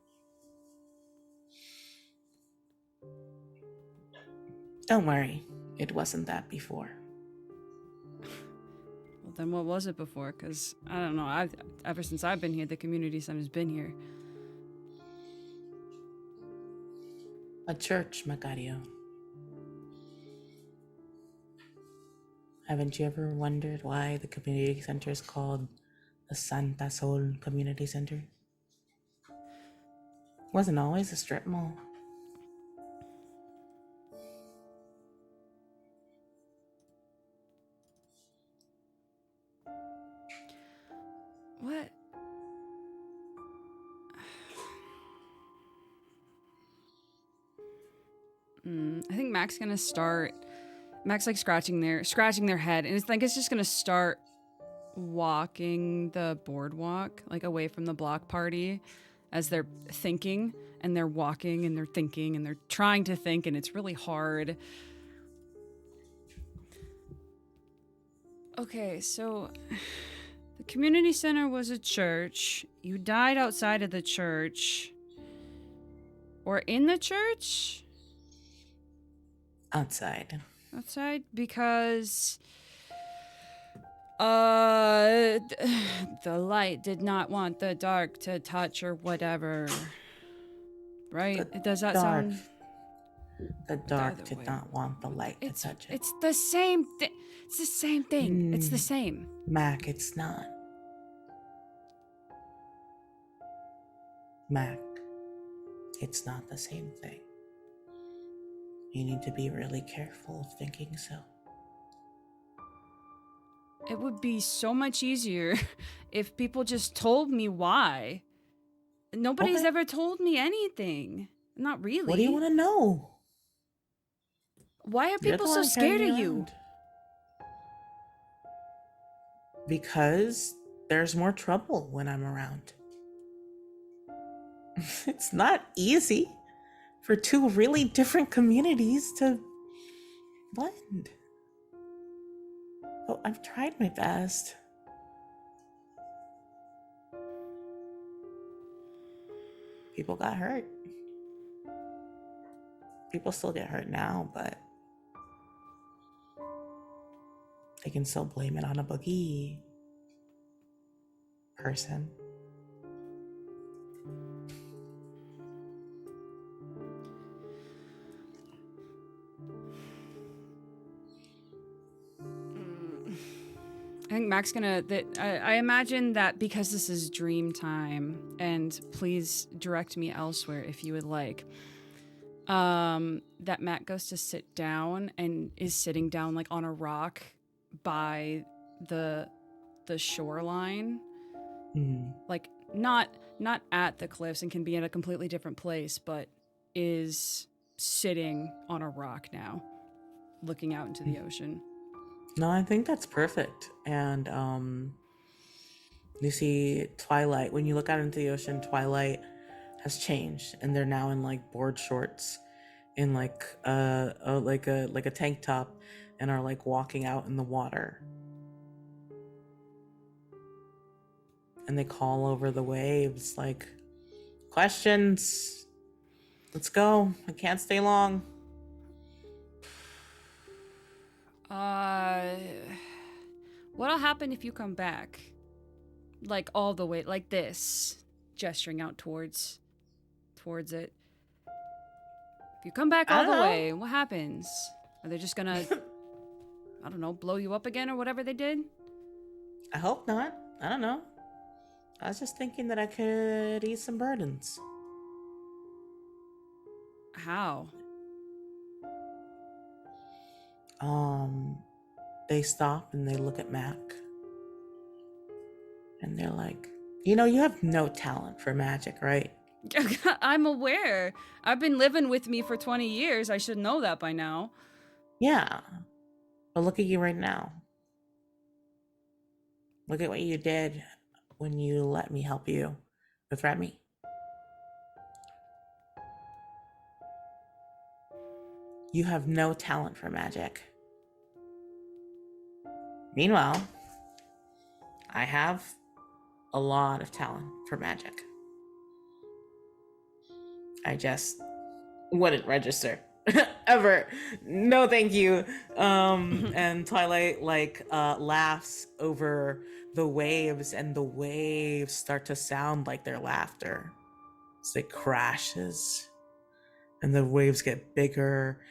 Don't worry, it wasn't that before. Well, then what was it before? Because, I don't know, ever since I've been here, the community center's been here. A church, Macario. Haven't you ever wondered why the community center is called the Santa Sol Community Center? It wasn't always a strip mall. What? I think Mac's gonna start. Mac's like scratching their head, and it's like it's just gonna start walking the boardwalk, like away from the block party, as they're thinking and they're walking and they're thinking and they're trying to think, and it's really hard. Okay, so the community center was a church. You died outside of the church. Or in the church? Outside. Outside because the light did not want the dark to touch or whatever. Right? Does that sound? The dark did not want the light to touch it. It's the same thing. It's the same thing. It's the same. Mac, it's not. Mac, it's not the same thing. You need to be really careful of thinking so. It would be so much easier if people just told me why. Nobody's ever told me anything. Not really. What do you want to know? Why are people so scared of you? Because there's more trouble when I'm around. It's not easy for two really different communities to blend. Oh, I've tried my best. People got hurt. People still get hurt now, but they can still blame it on a boogie person. I think Mac's gonna. I imagine that because this is dream time, and please direct me elsewhere if you would like. That Mac goes to sit down and is sitting down like on a rock by the shoreline, like not at the cliffs, and can be in a completely different place, but is sitting on a rock now, looking out into the ocean. No, I think that's perfect. And you see Twilight, when you look out into the ocean, Twilight has changed, and they're now in like board shorts, in like a tank top, and are like walking out in the water. And they call over the waves like, questions, let's go, I can't stay long. What'll happen if you come back? Like all the way, like this, gesturing out towards it. If you come back all the way, what happens? Are they just gonna, I don't know, blow you up again or whatever they did? I hope not. I don't know. I was just thinking that I could ease some burdens. How? They stop and they look at Mac. And they're like, you have no talent for magic, right? I'm aware. I've been living with me for 20 years. I should know that by now. Yeah. But look at you right now. Look at what you did when you let me help you with Remy. You have no talent for magic. Meanwhile, I have a lot of talent for magic. I just wouldn't register ever. No, thank you. And Twilight laughs over the waves, and the waves start to sound like their laughter. So it crashes, and the waves get bigger,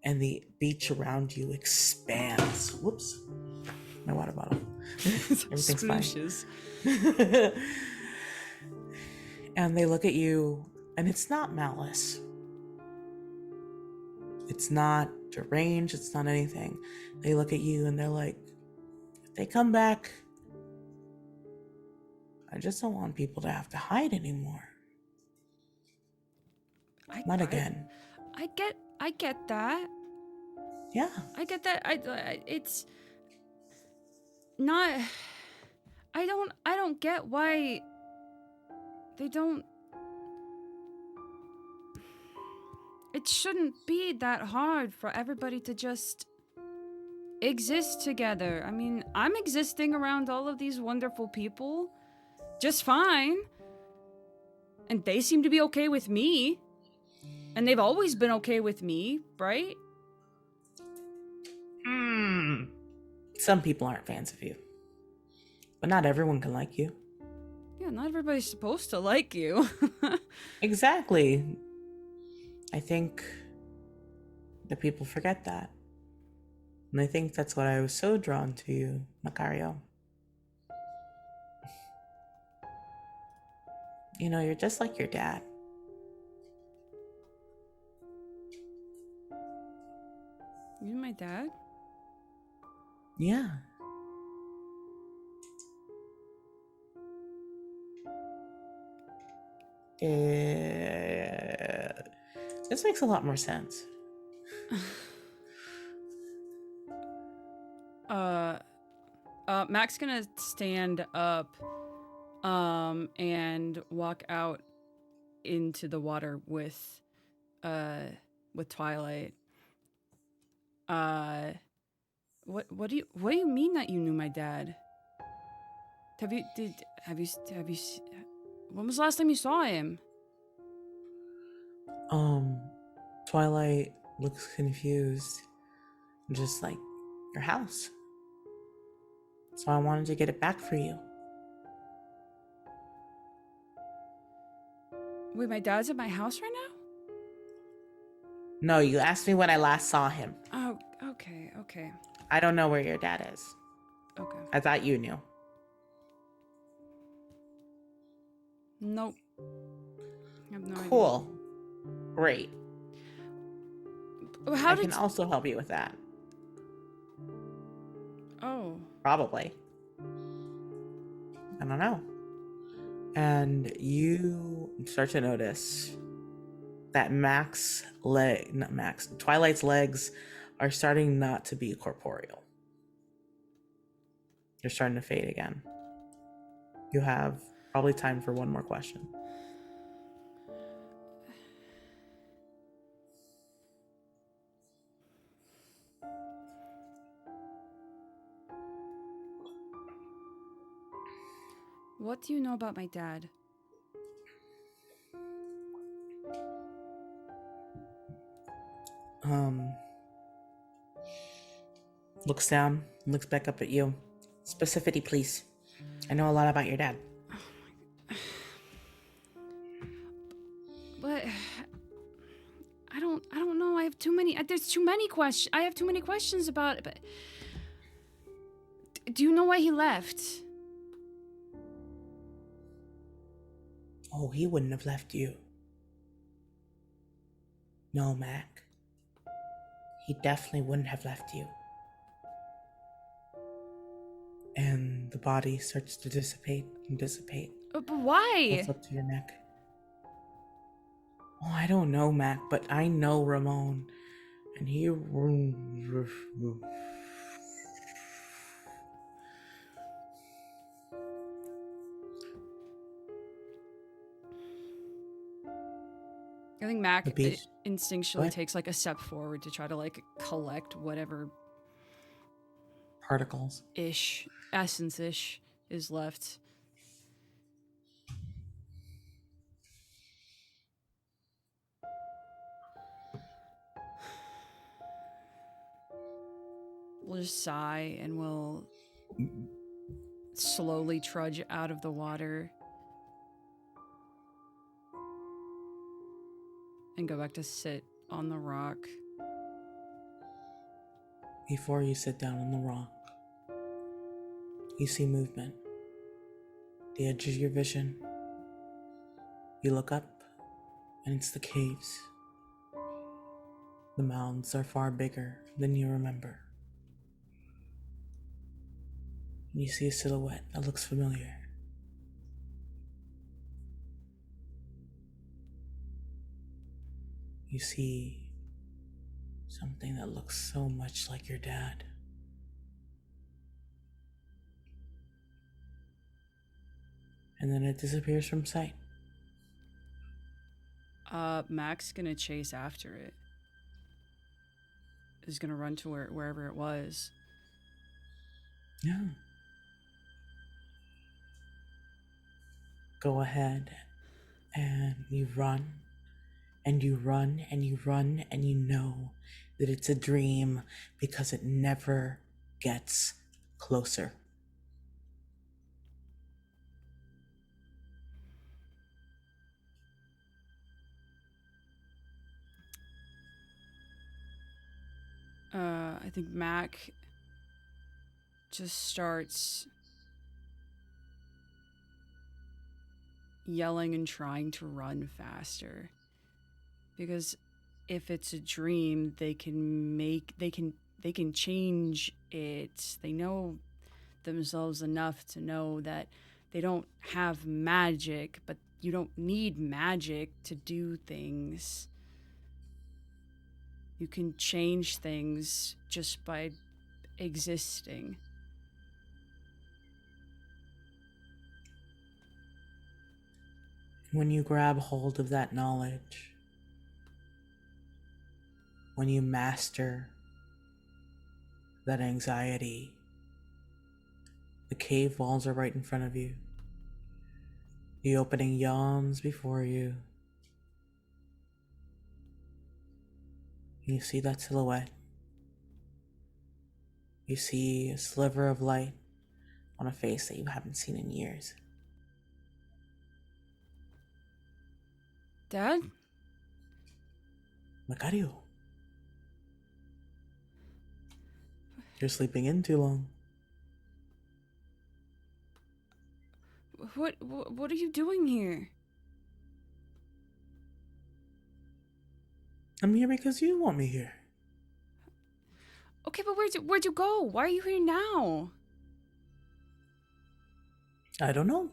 and the beach around you expands. Whoops, my water bottle. Everything's fine. And they look at you, and it's not malice. It's not deranged. It's not anything. They look at you and they're like, if they come back, I just don't want people to have to hide anymore. Not again. I get that. Yeah. I get that. It's not. I don't get why they don't. It shouldn't be that hard for everybody to just exist together. I mean, I'm existing around all of these wonderful people just fine. And they seem to be okay with me. And they've always been okay with me, right? Some people aren't fans of you. But not everyone can like you. Yeah, not everybody's supposed to like you. Exactly. I think the people forget that. And I think that's why I was so drawn to you, Macario. You're just like your dad. You my dad? Yeah. This makes a lot more sense. Mac's gonna stand up, and walk out into the water with Twilight. What do you mean that you knew my dad? Have you when was the last time you saw him? Twilight looks confused. Just like your house. So I wanted to get it back for you. Wait, my dad's at my house right now? No, you asked me when I last saw him. Oh, okay. I don't know where your dad is. Okay. I thought you knew. Nope. I have no idea. Cool. Great. How I did can also help you with that. Oh. Probably. I don't know. And you start to notice that Twilight's legs are starting not to be corporeal. They're starting to fade again. You have probably time for one more question. What do you know about my dad? Looks down, looks back up at you. Specificity, please. I know a lot about your dad. But I don't know. I have too many. There's too many questions. I have too many questions about it. But do you know why he left? Oh, he wouldn't have left you. No, Mac. he definitely wouldn't have left you. And the body starts to dissipate and dissipate. But why? Goes up to your neck. Oh, I don't know, Mac, but I know Ramon. And he... I think Mac The beach. instinctually What? takes like a step forward to try to like collect whatever Particles. essence-ish is left. We'll just sigh and we'll slowly trudge out of the water and go back to sit on the rock. Before you sit down on the rock, you see movement. The edge of your vision. You look up, and it's the caves. The mounds are far bigger than you remember. You see a silhouette that looks familiar. You see something that looks so much like your dad. And then it disappears from sight. Mac's gonna chase after it. Is gonna run to wherever it was. Yeah. Go ahead and you run and you run and you run and you know that it's a dream because it never gets closer. I think Mac just starts yelling and trying to run faster. Because if it's a dream, they can change it. They know themselves enough to know that they don't have magic, but you don't need magic to do things. You can change things just by existing. When you grab hold of that knowledge, when you master that anxiety, the cave walls are right in front of you. The opening yawns before you. You see that silhouette. You see a sliver of light on a face that you haven't seen in years. Dad? Macario. You're sleeping in too long. What are you doing here? I'm here because you want me here. Okay, but where'd you go? Why are you here now? I don't know.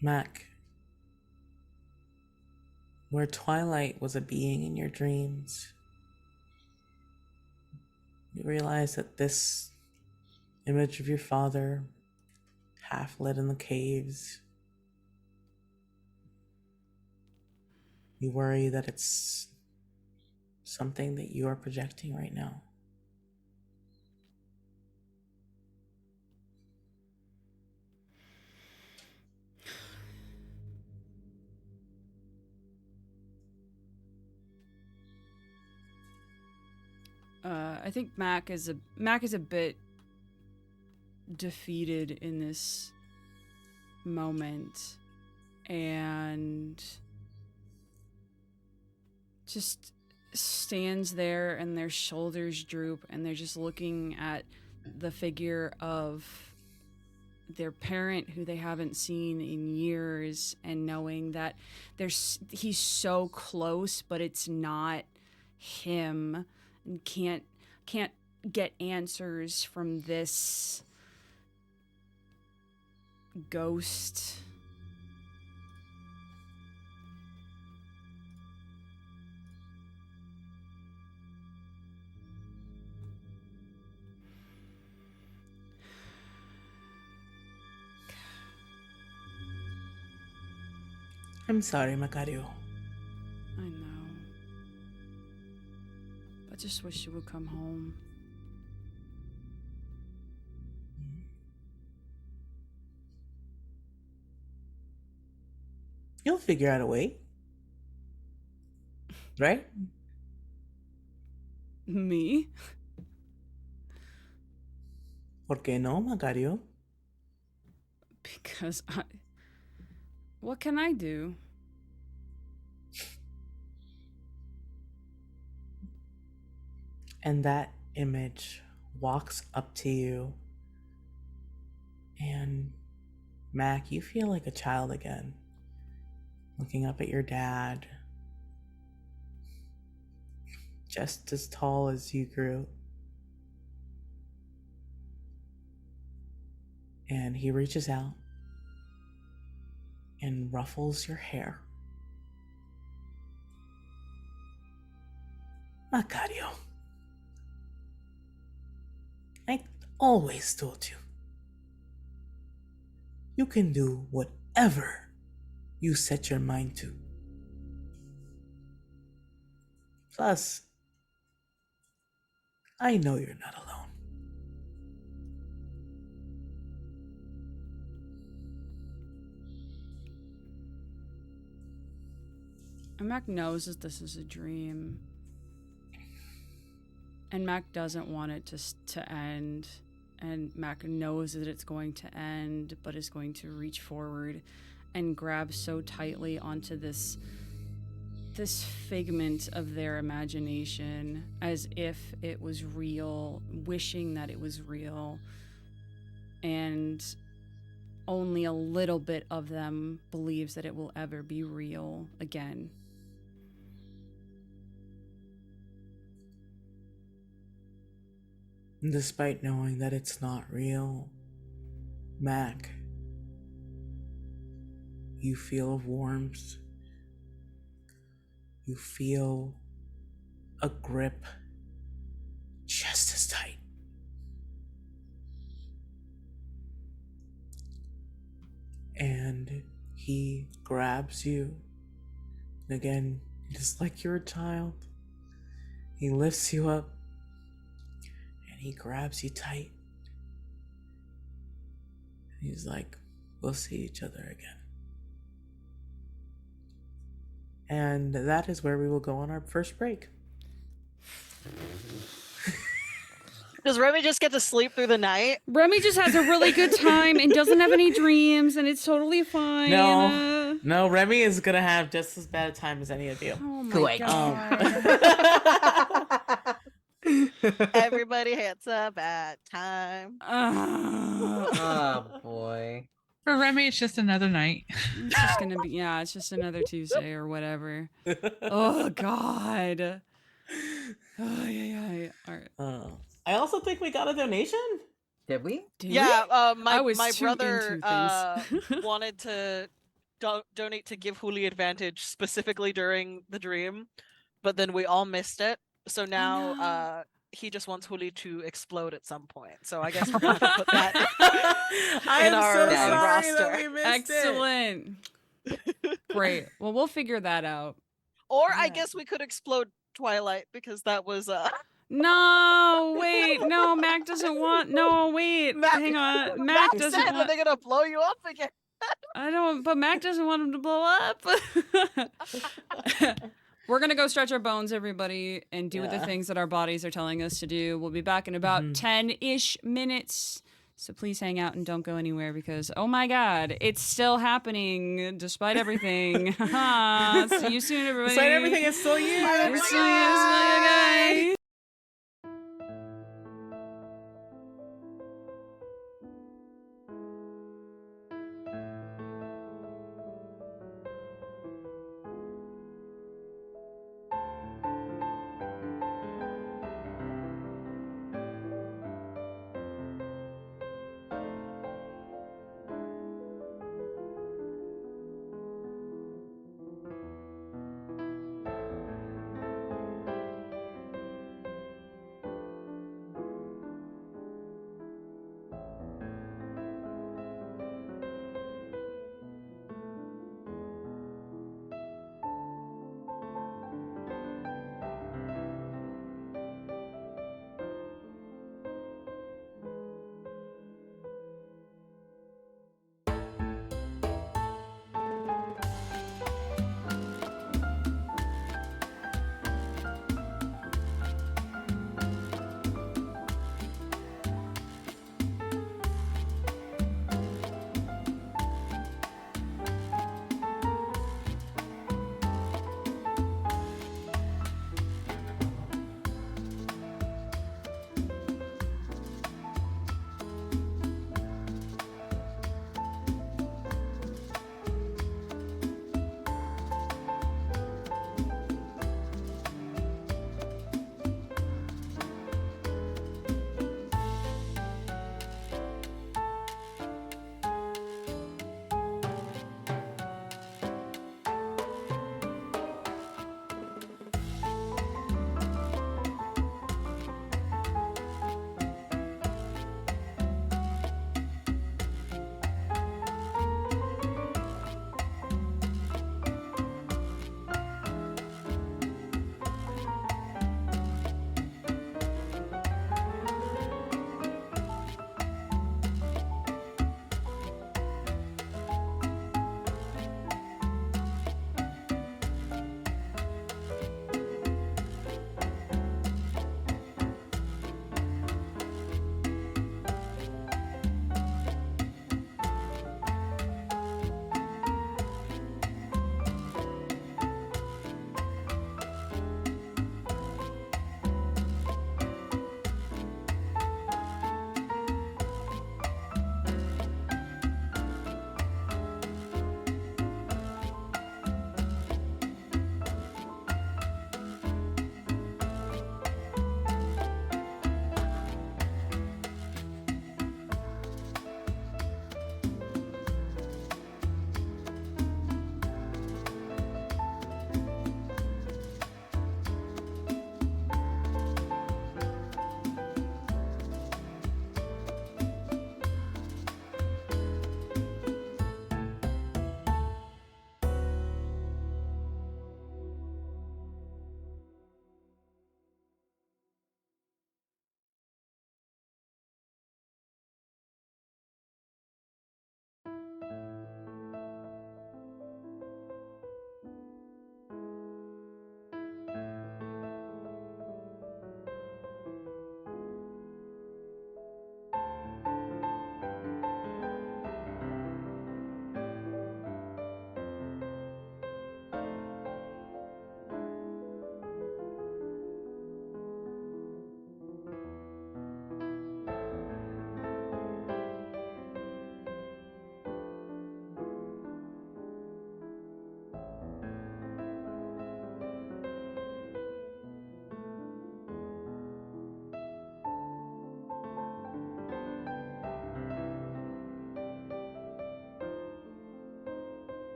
Mac, where Twilight was a being in your dreams, you realize that this image of your father, half lit in the caves, you worry that it's something that you are projecting right now. I think Mac is a bit defeated in this moment and just stands there and their shoulders droop and they're just looking at the figure of their parent who they haven't seen in years, and knowing that he's so close, but it's not him, and can't get answers from this ghost. I'm sorry, Macario. I know. I just wish you would come home. You'll figure out a way. Right? Me? ¿Por qué no, Macario? Because what can I do? And that image walks up to you. And Mac, you feel like a child again. Looking up at your dad. Just as tall as you grew. And he reaches out and ruffles your hair. Macario, I always told you. You can do whatever you set your mind to. Plus, I know you're not alone. And Mac knows that this is a dream. And Mac doesn't want it to end. And Mac knows that it's going to end, but is going to reach forward and grab so tightly onto this figment of their imagination, as if it was real, wishing that it was real. And only a little bit of them believes that it will ever be real again. Despite knowing that it's not real, Mac, you feel a warmth. You feel a grip just as tight. And he grabs you. And again, just like you're a child, he lifts you up. He grabs you tight. He's like, we'll see each other again. And that is where we will go on our first break. Does Remy just get to sleep through the night? Remy just has a really good time and doesn't have any dreams, and it's totally fine. No, Remy is gonna have just as bad a time as any of you. Oh my Good. god. Everybody hits a bad time. Oh boy. For Remy, it's just another night. It's just gonna be, yeah, it's just another Tuesday or whatever. Oh god. Oh yeah. All right. I also think we got a donation. Did we? Did Yeah, we? my I was too brother into things. wanted to donate to give Huli advantage specifically during the dream, but then we all missed it. So now he just wants Huli to explode at some point. So I guess we're gonna have to put that I'm our so sorry roster. that we missed Excellent. Great. Well, we'll figure that out. Or I Yeah. guess we could explode Twilight because that was No, wait, no, Mac doesn't want. No, wait, hang on. Mac doesn't said that want. they're gonna blow you up again. I don't. But Mac doesn't want him to blow up. We're gonna go stretch our bones, everybody, and do the Yeah. things that our bodies are telling us to do. We'll be back in about Mhm. 10-ish minutes. So please hang out and don't go anywhere because, oh my god, it's still happening despite everything. See you soon, everybody. Despite everything, it's still you. It's still you guys.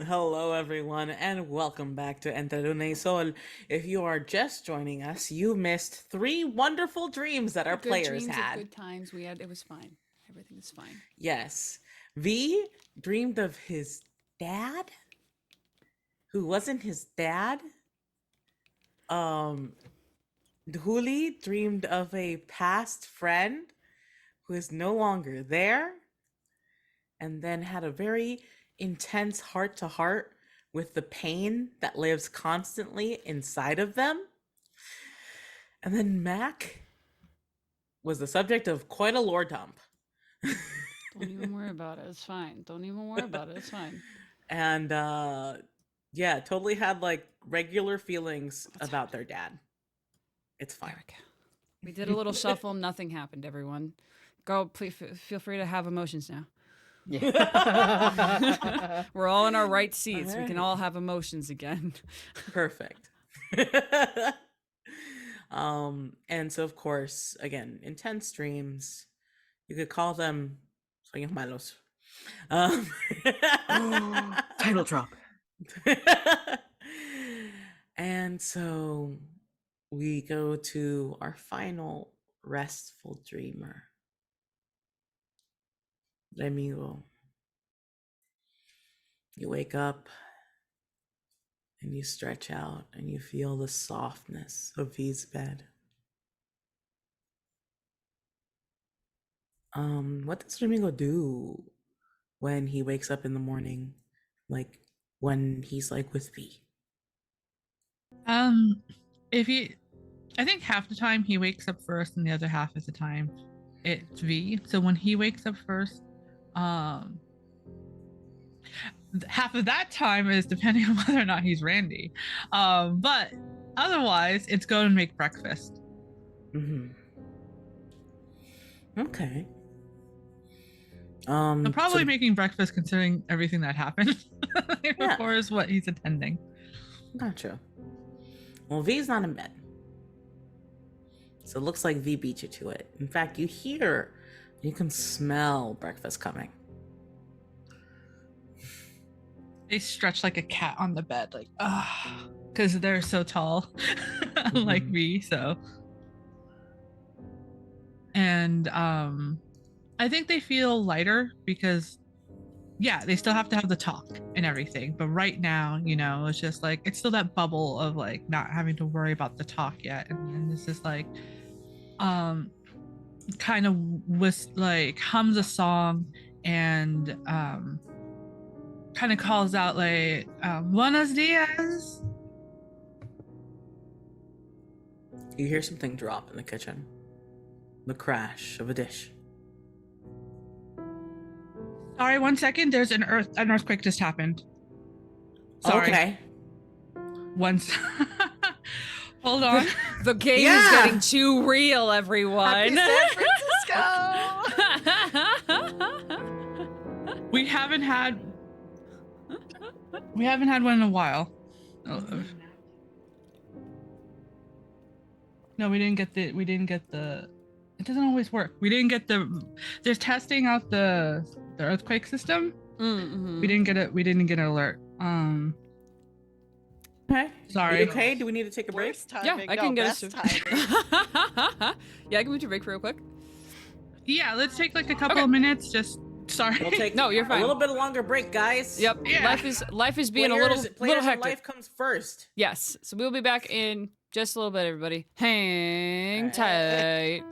Hello, everyone, and welcome back to Entre Luna y Sol. If you are just joining us, you missed 3 wonderful dreams that our Good players dreams had. of good times we had. It was fine. Everything is fine. Yes. V dreamed of his dad, who wasn't his dad. Huli dreamed of a past friend who is no longer there, and then had a very intense heart to heart with the pain that lives constantly inside of them. And then Mac was the subject of quite a lore dump. Don't even worry about it. It's fine. Don't even worry about it. It's fine. And yeah, totally had like regular feelings about their dad. It's fine. There we go. We did a little shuffle. Nothing happened, everyone. Go, please feel free to have emotions now. Yeah. We're all in our right seats. We can Alright. all have emotions again. Perfect. And so of course, again, intense dreams. You could call them sueños malos. Title drop. And so we go to our final restful dreamer. Remigo. You wake up and you stretch out and you feel the softness of V's bed. What does Remigo do when he wakes up in the morning? Like when he's like with V? If he, I think half the time he wakes up first, and the other half of the time it's V. So when he wakes up first, half of that time is depending on whether or not he's Randy. But otherwise, it's go and make breakfast. Mm-hmm. Okay. So probably so- making breakfast, considering everything that happened Yeah. before, is what he's attending. Gotcha. Well, V's not in bed. So it looks like V beat you to it. In fact, you can smell breakfast coming. They stretch like a cat on the bed, like because they're so tall, like Mhm. me. So, and I think they feel lighter because, yeah, they still have to have the talk and everything. But right now, it's just like it's still that bubble of like not having to worry about the talk yet, and this is like, kind of was like hums a song and kind of calls out like buenos dias. You hear something drop in the kitchen. The crash of a dish. Sorry, 1 second. There's an earthquake just happened. Sorry. Okay. Once. Hold on. The game is Yeah. getting too real, everyone. Happy San Francisco! we haven't had one in a while. No, we didn't get the it doesn't always work. We didn't get they're testing out the earthquake system. Mm-hmm. We didn't get an alert. Okay. Sorry. Are you okay? Do we need to take a break? Worst Yeah, timing. I can get best us. timing. Yeah, I can move to break real quick. Yeah, let's take like a couple Okay. of minutes. Just sorry. We'll take No, you're a fine. little bit longer break, guys. Yep. Yeah. Life is being Players, a players little and hectic. life comes first. Yes. So we'll be back in just a little bit, everybody. Hang Alright. tight.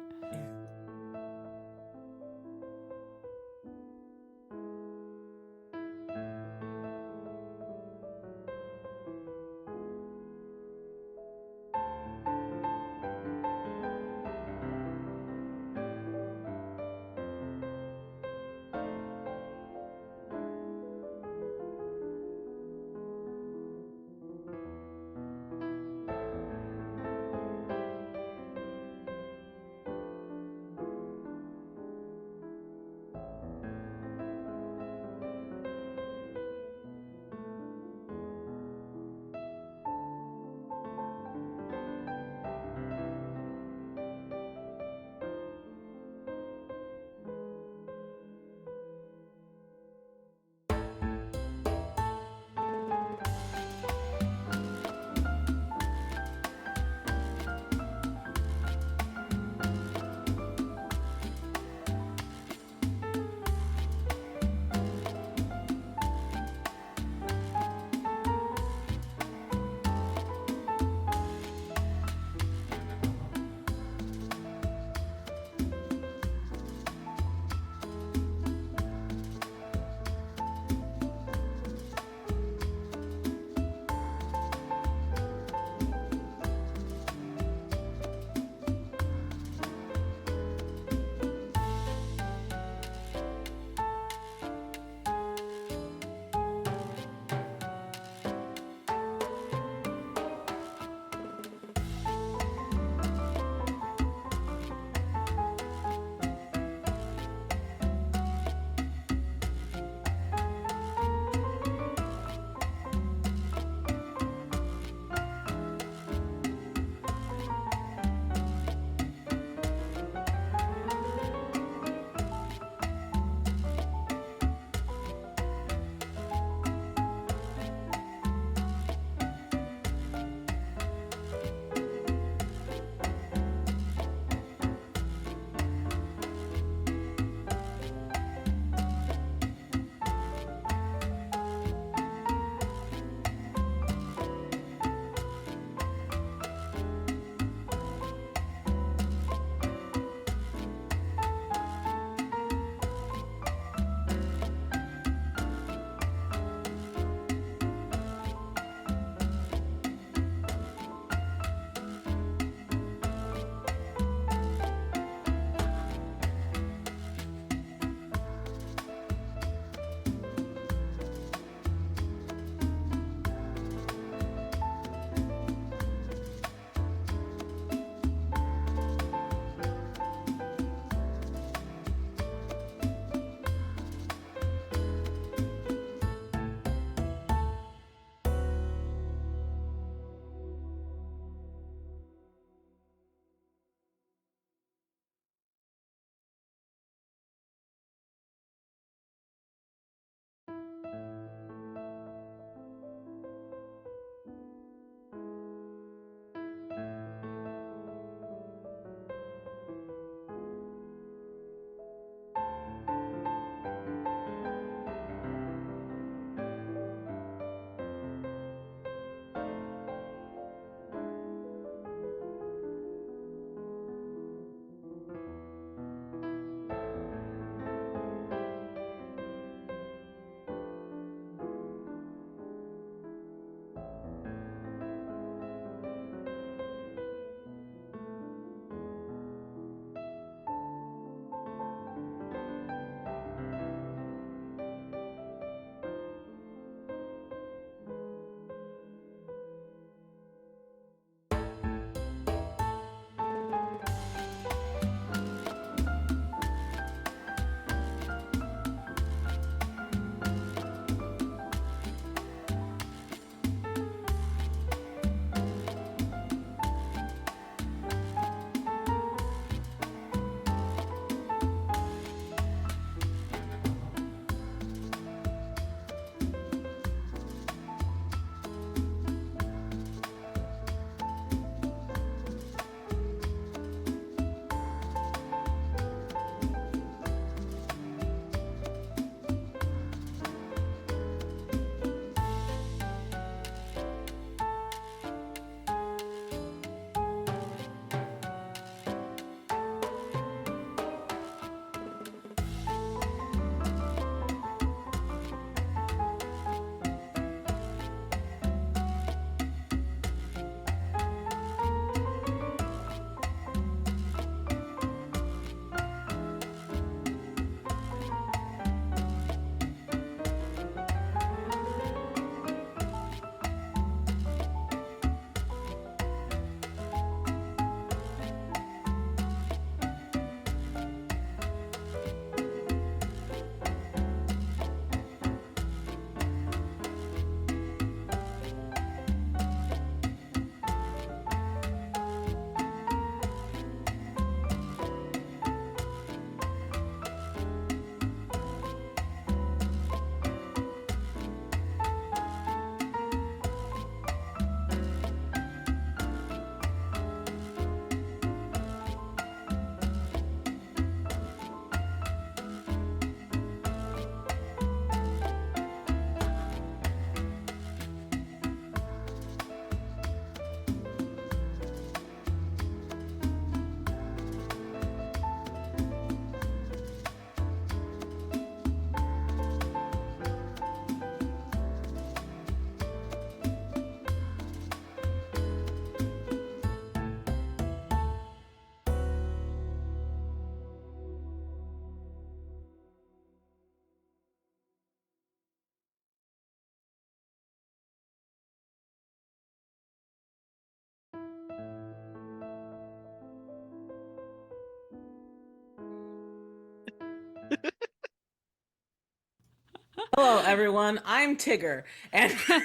Hello, everyone. I'm Tigger, and that's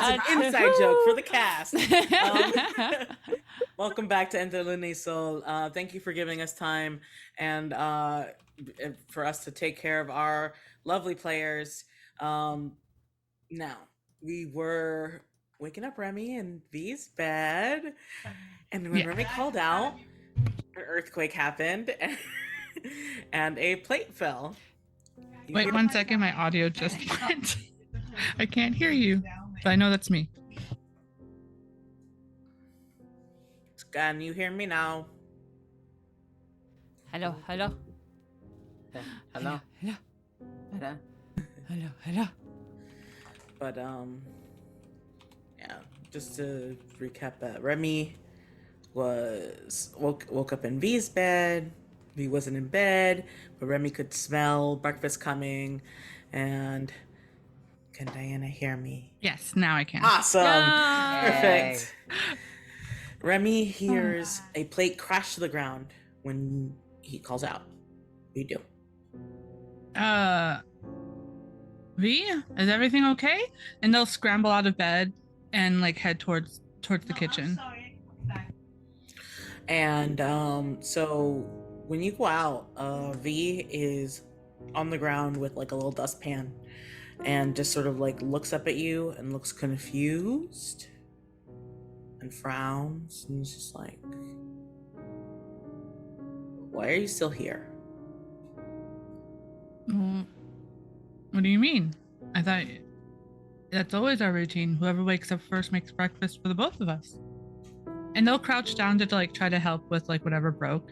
an inside joke for the cast. Welcome back to Entre Luna y Sol. Thank you for giving us time and for us to take care of our lovely players. Now, we were waking up Remy in V's bed, and when Yeah. Remy called out, an earthquake happened, and a plate fell. Wait 1 second, my audio just went. I can't hear you, but I know that's me. Can you hear me now? Hello, hello, Hello. hello, Hello. hello, hello. But yeah, just to recap that, Remy woke up in V's bed. V wasn't in bed, but Remy could smell breakfast coming. And can Diana hear me? Yes, now I can. Awesome. Yay. Perfect. Remy hears a plate crash to the ground when he calls out. What do you do? V, is everything okay? And they'll scramble out of bed and like head towards the kitchen. And so when you go out, V is on the ground with like a little dustpan and just sort of like looks up at you and looks confused and frowns and is just like, why are you still here? What do you mean? I thought that's always our routine. Whoever wakes up first makes breakfast for the both of us. And they'll crouch down to like try to help with like whatever broke.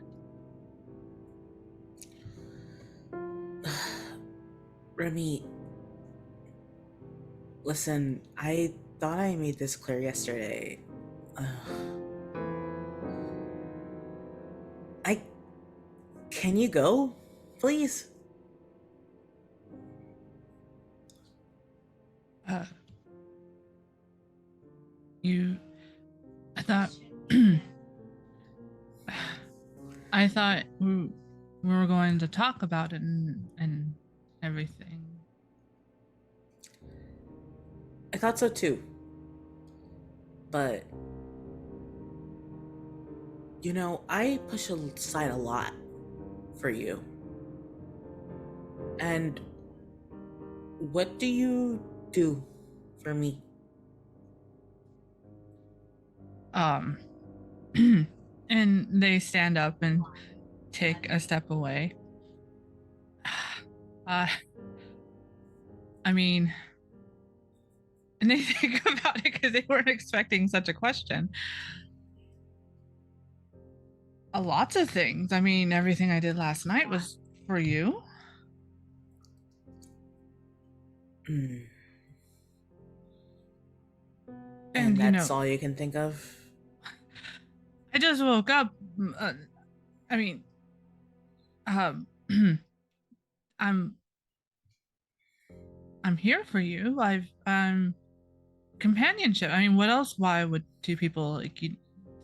Remy, listen, I thought I made this clear yesterday. Can you go, please? I thought we were going to talk about it and everything. I thought so too. But, you know, I push aside a lot for you. And what do you do for me? And they stand up and take a step away. I mean, and they think about it because they weren't expecting such a question. Lots of things. I mean, everything I did last night was for you. And that's all you can think of? I just woke up. I mean, I'm here for you. Companionship. I mean, what else? Why would two people like you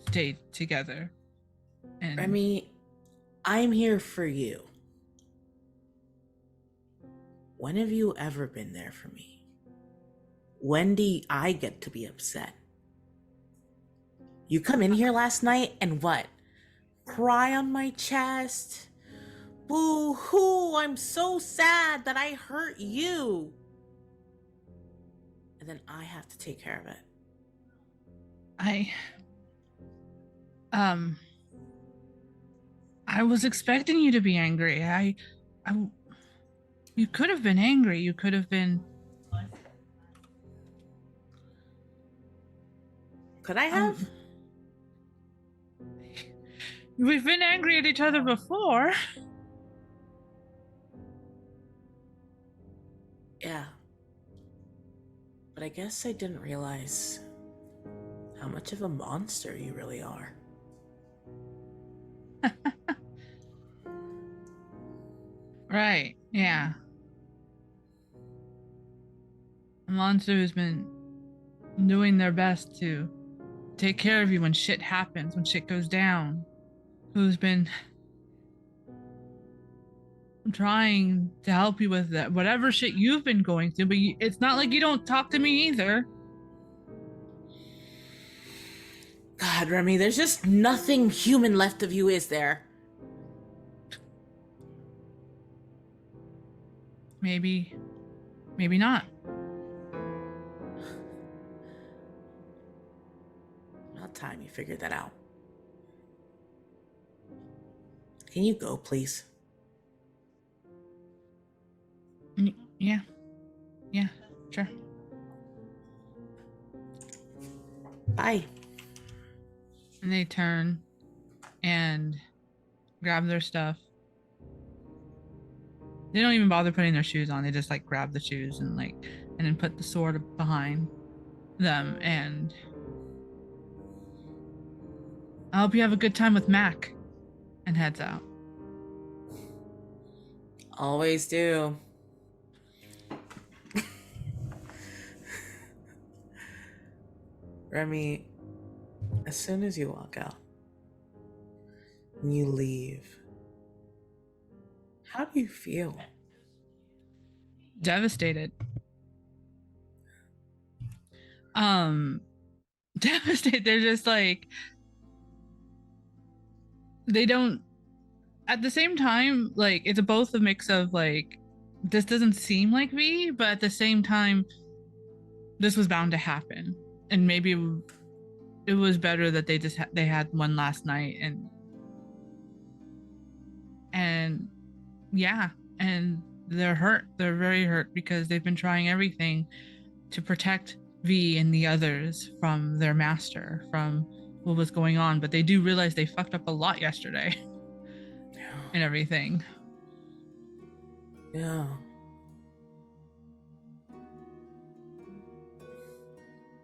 stay together? And Remy, I'm here for you. When have you ever been there for me? When do I get to be upset? You come in here last night and what? Cry on my chest? Boo hoo, I'm so sad that I hurt you. And then I have to take care of it. I was expecting you to be angry. You could have been angry. You could have been. Could I have? We've been angry at each other before. Yeah. But I guess I didn't realize how much of a monster you really are. Right, yeah. A monster who's been doing their best to take care of you when shit happens, when shit goes down. Who's been I'm trying to help you with that, whatever shit you've been going through, but it's not like you don't talk to me either. God, Remy, there's just nothing human left of you, is there? Maybe not. About time you figured that out. Can you go, please? Yeah, sure. Bye. And they turn and grab their stuff. They don't even bother putting their shoes on. They just like grab the shoes and then put the sword behind them. And I hope you have a good time with Mac. And heads out. Always do. Remy, as soon as you walk out and you leave, how do you feel? Devastated. Devastated. They're just like, they don't, at the same time, like, it's both a mix of like, this doesn't seem like V, but at the same time, this was bound to happen. And maybe it was better that they had one last night and yeah, and they're hurt. They're very hurt because they've been trying everything to protect V and the others from their master, from what was going on, but they do realize they fucked up a lot yesterday. And everything. Yeah.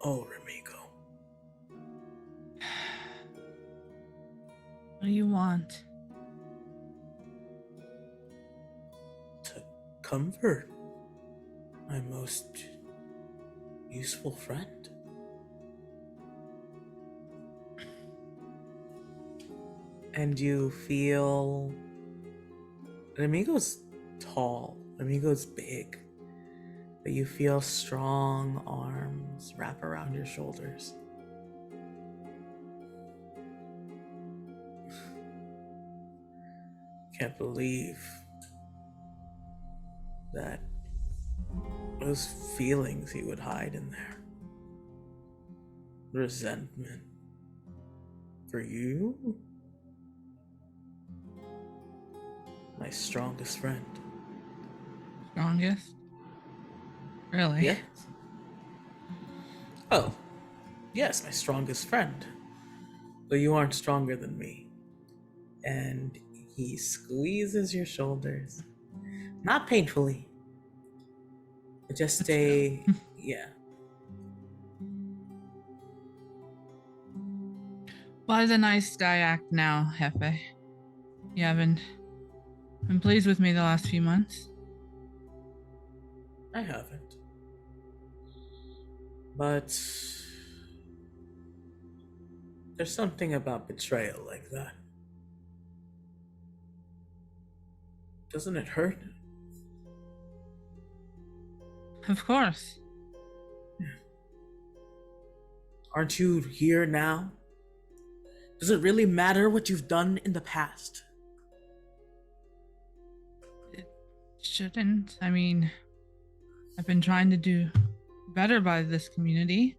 Oh, Remigo. What do you want? To comfort my most useful friend. And you feel Remigo's tall, Remigo's big, but you feel strong arms wrap around your shoulders. Can't believe that those feelings he would hide in there. Resentment for you? My strongest friend. Strongest? Really? Yes. Oh, yes, my strongest friend. But you aren't stronger than me. And he squeezes your shoulders. Not painfully. But just yeah. Why does a nice guy act now, Jefe? You haven't been pleased with me the last few months? I haven't. But there's something about betrayal like that. Doesn't it hurt? Of course. Aren't you here now? Does it really matter what you've done in the past? It shouldn't. I mean, I've been trying to do better by this community.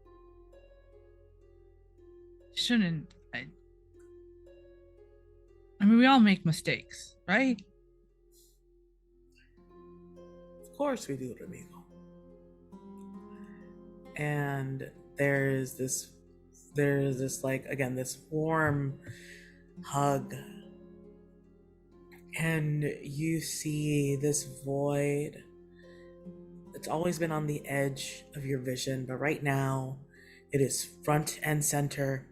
Shouldn't. I mean, we all make mistakes, right? Of course we do, Remigo. And there's this like, again, this warm hug. And you see this void. It's always been on the edge of your vision, but right now it is front and center.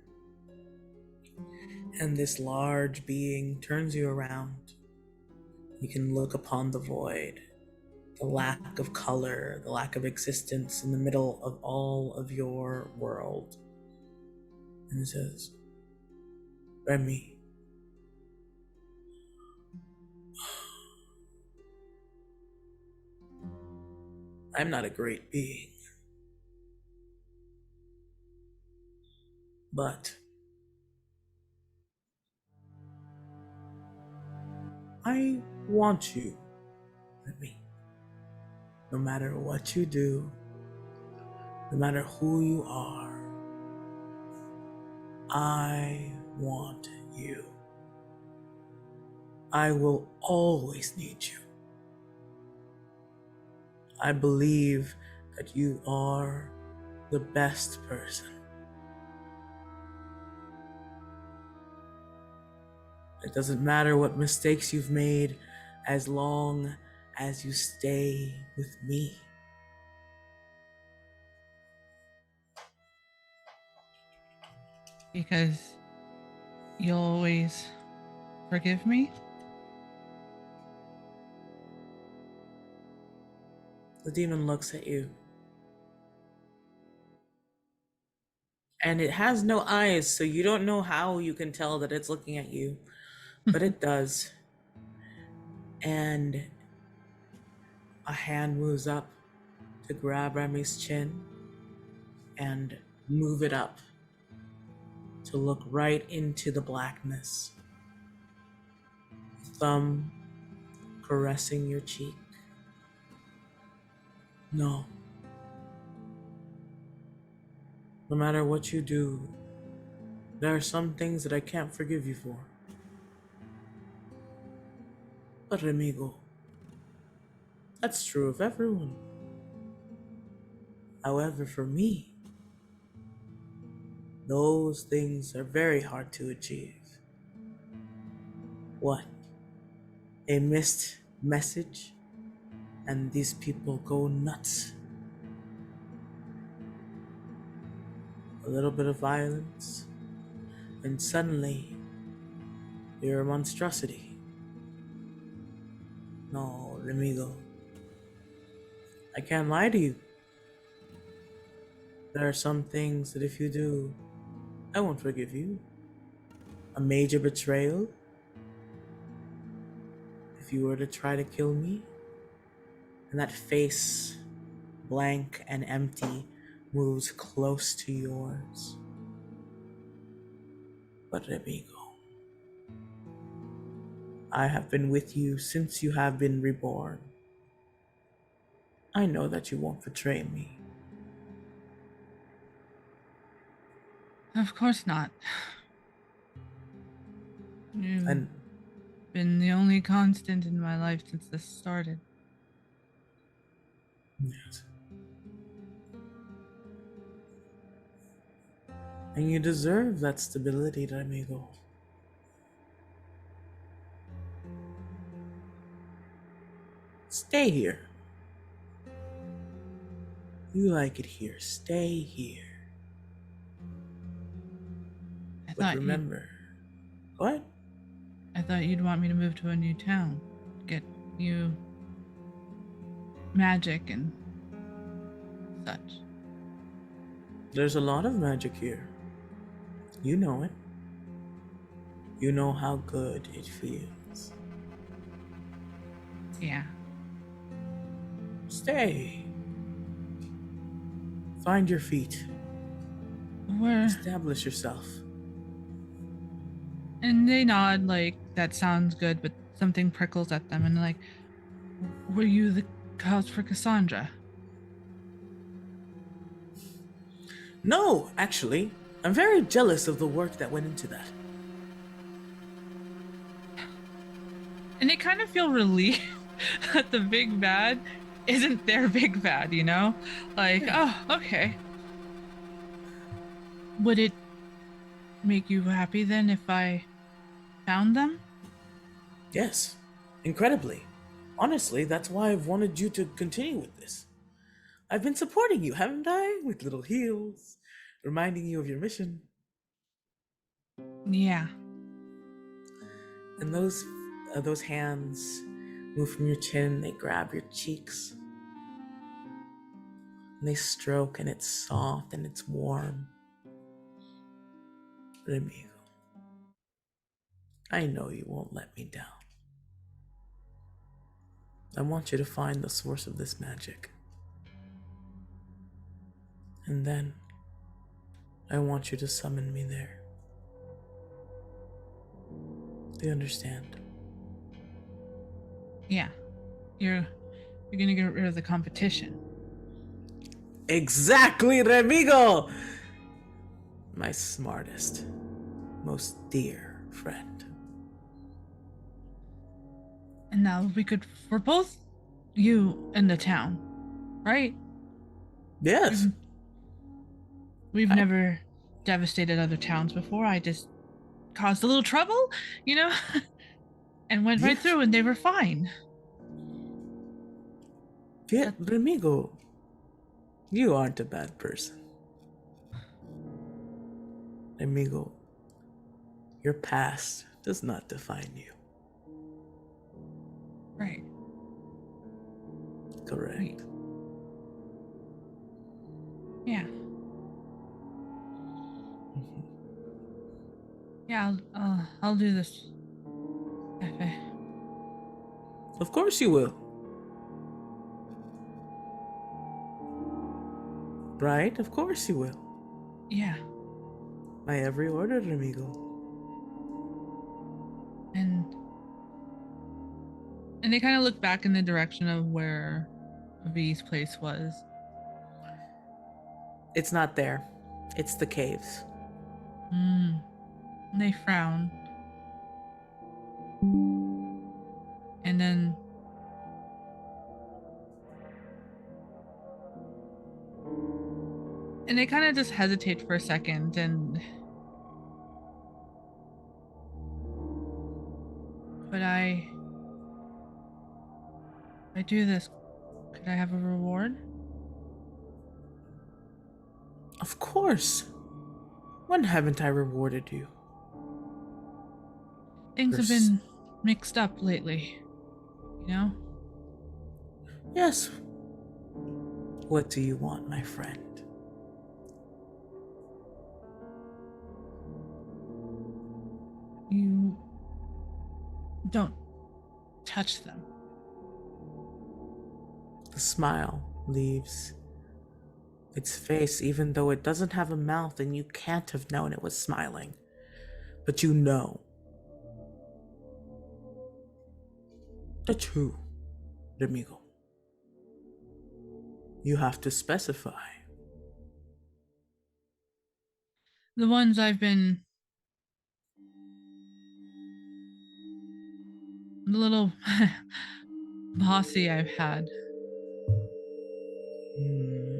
And this large being turns you around. You can look upon the void, the lack of color, the lack of existence in the middle of all of your world. And it says, Remy, I'm not a great being. But I want you with me. No matter what you do, no matter who you are, I want you. I will always need you. I believe that you are the best person. It doesn't matter what mistakes you've made as long as you stay with me. Because you'll always forgive me? The demon looks at you. And it has no eyes, so you don't know how you can tell that it's looking at you. But it does. And a hand moves up to grab Remy's chin and move it up to look right into the blackness. Thumb caressing your cheek. No. No matter what you do, there are some things that I can't forgive you for. But Remigo, that's true of everyone. However, for me, those things are very hard to achieve. What? A missed message, and these people go nuts. A little bit of violence, and suddenly you're a monstrosity. No, Remigo, I can't lie to you. There are some things that if you do, I won't forgive you. A major betrayal. If you were to try to kill me, and that face, blank and empty, moves close to yours. But Remigo, I have been with you since you have been reborn. I know that you won't betray me. Of course not. You've And been the only constant in my life since this started. yes. And you deserve that stability, Remigo. Stay here. You like it here. Stay here. But remember, what? I thought you'd want me to move to a new town, get new magic and such. There's a lot of magic here. You know it. You know how good it feels. Yeah. Stay. Find your feet. Where? Establish yourself. And they nod like, that sounds good, but something prickles at them and like, were you the cause for Cassandra? No, actually, I'm very jealous of the work that went into that. And they kind of feel relieved that the big bad isn't their big bad, you know? Like, oh, okay. Would it make you happy then if I found them? Yes, incredibly. Honestly, that's why I've wanted you to continue with this. I've been supporting you, haven't I? With little heals, reminding you of your mission. Yeah. And those hands move from your chin, they grab your cheeks. And they stroke, and it's soft and it's warm. Remigo, I know you won't let me down. I want you to find the source of this magic. And then I want you to summon me there. Do you understand? Yeah. You're gonna get rid of the competition. Exactly, Remigo! My smartest, most dear friend. And now we could, for both you and the town, right? Yes. We've I- never devastated other towns before. I just caused a little trouble, you know, and went right Yes. through, and they were fine. Yeah, Remigo, you aren't a bad person. Remigo, your past does not define you. Right. Correct. Wait. Yeah. Mhm. Yeah. I'll do this. Cafe. Of course you will. Right? Of course you will. Yeah. My every order, Remigo. And they kind of look back in the direction of where V's place was. It's not there. It's the caves. And they frown. And then they kind of just hesitate for a second, and but I do this. Could I have a reward? Of course. When haven't I rewarded you? Things have There's- been mixed up lately, you know? Yes. What do you want, my friend? You don't touch them. The smile leaves its face, even though it doesn't have a mouth and you can't have known it was smiling. But you know. Touch who, Remigo? You have to specify. The ones I've been the little bossy I've had. Hmm.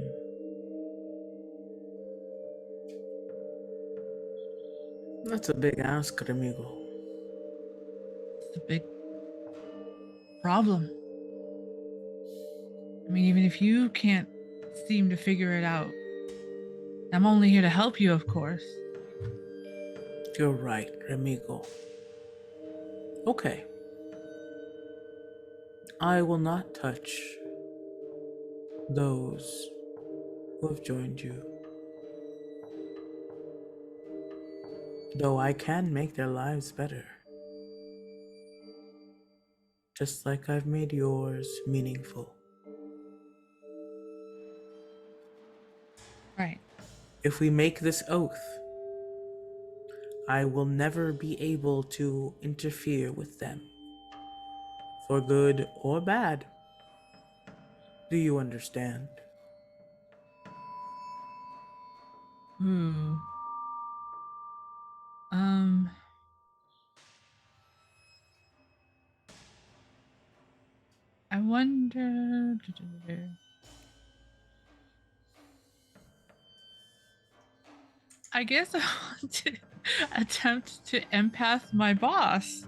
That's a big ask, Remigo. It's a big problem. I mean, even if you can't seem to figure it out, I'm only here to help you, of course. You're right, Remigo. Okay. I will not touch those who have joined you. Though I can make their lives better. Just like I've made yours meaningful. Right. If we make this oath, I will never be able to interfere with them. For good or bad. Do you understand? Ooh. Um. I wonder. I guess I want to attempt to empath my boss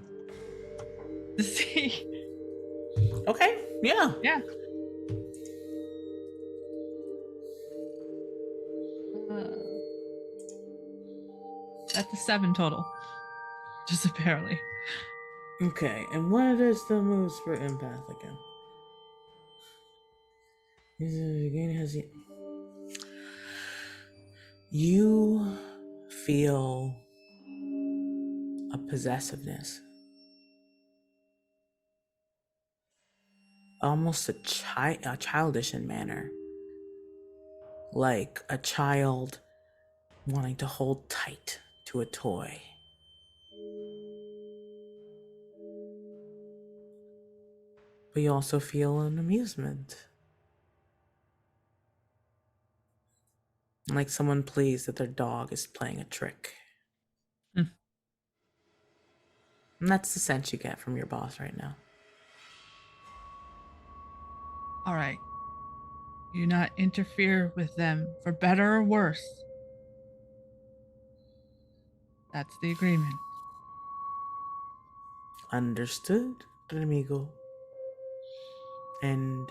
to see. Okay, yeah. Yeah. That's a 7 total. Just barely. Okay, and what is the moves for empath again? You feel a possessiveness, almost a childish in manner, like a child wanting to hold tight to a toy. But you also feel an amusement. Like someone pleased that their dog is playing a trick. Hmm. And that's the sense you get from your boss right now. All right. You not interfere with them for better or worse. That's the agreement. Understood, Remigo. And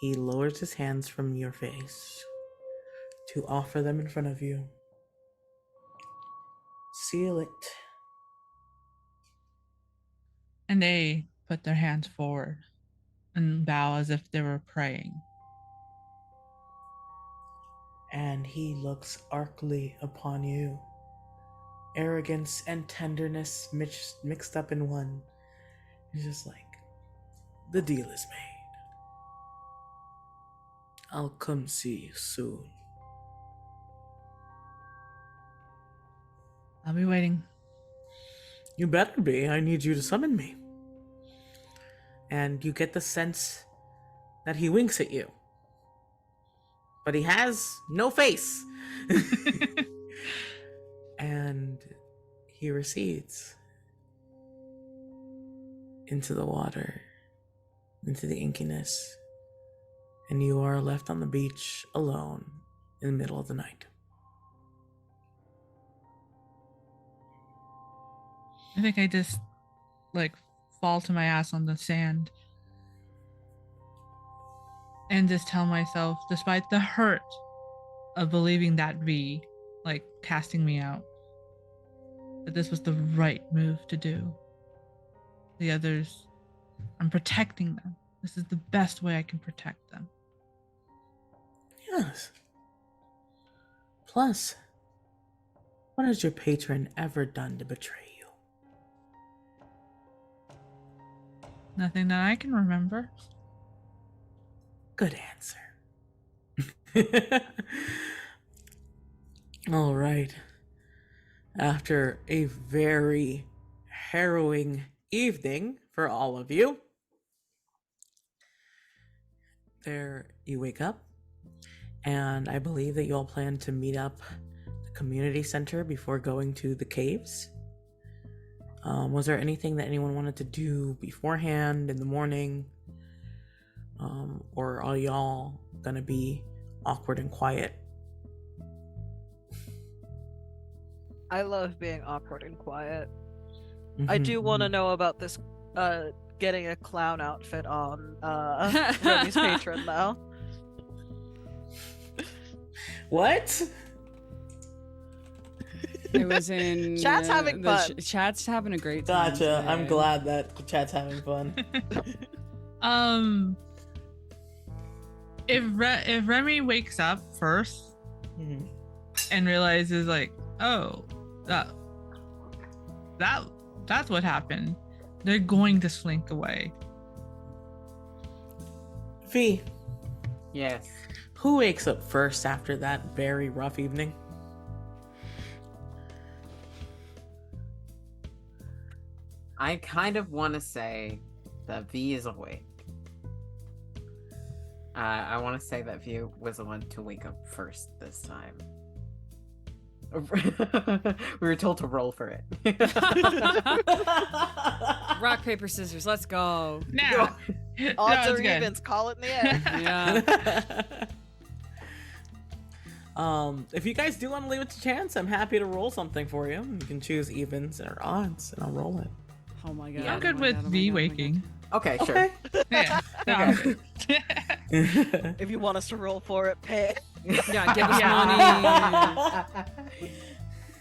he lowers his hands from your face to offer them in front of you. Seal it. And they put their hands forward and bow as if they were praying. And he looks archly upon you. Arrogance and tenderness mixed up in one. He's just like, the deal is made. I'll come see you soon. I'll be waiting. You better be. I need you to summon me. And you get the sense that he winks at you. But he has no face. And he recedes into the water, into the inkiness. And you are left on the beach alone in the middle of the night. I think I just like fall to my ass on the sand and just tell myself, despite the hurt of believing that V, like casting me out, that this was the right move to do. The others, I'm protecting them. This is the best way I can protect them. Yes. Plus, what has your patron ever done to betray you? Nothing that I can remember. Good answer. All right. After a very harrowing evening for all of you, there you wake up, and I believe that you all plan to meet up at the community center before going to the caves. Was there anything that anyone wanted to do beforehand in the morning? Or are y'all gonna be awkward and quiet? I love being awkward and quiet. I do want to know about this getting a clown outfit on Remy's patron though. What? It was in Chat's having fun. Chat's having a great time. Gotcha. I'm today. glad that chat's having fun. If Remy wakes up first Mhm. and realizes like, oh, that's what happened, they're going to slink away. Fee, Yes. who wakes up first after that very rough evening? I kind of want to say that V is awake. I want to say that V was the one to wake up first this time. We were told to roll for it. Rock, paper, scissors. Let's go. Now, Odds or good. evens, call it in the end. Yeah. If you guys do want to leave it to chance, I'm happy to roll something for you. You can choose evens or odds, and I'll roll it. Oh my god. Yeah, I'm good oh my with God, oh my V God, oh my waking. Okay, sure. Yeah. No, I'm good. If you want us to roll for it, pay. God. Yeah, give us money.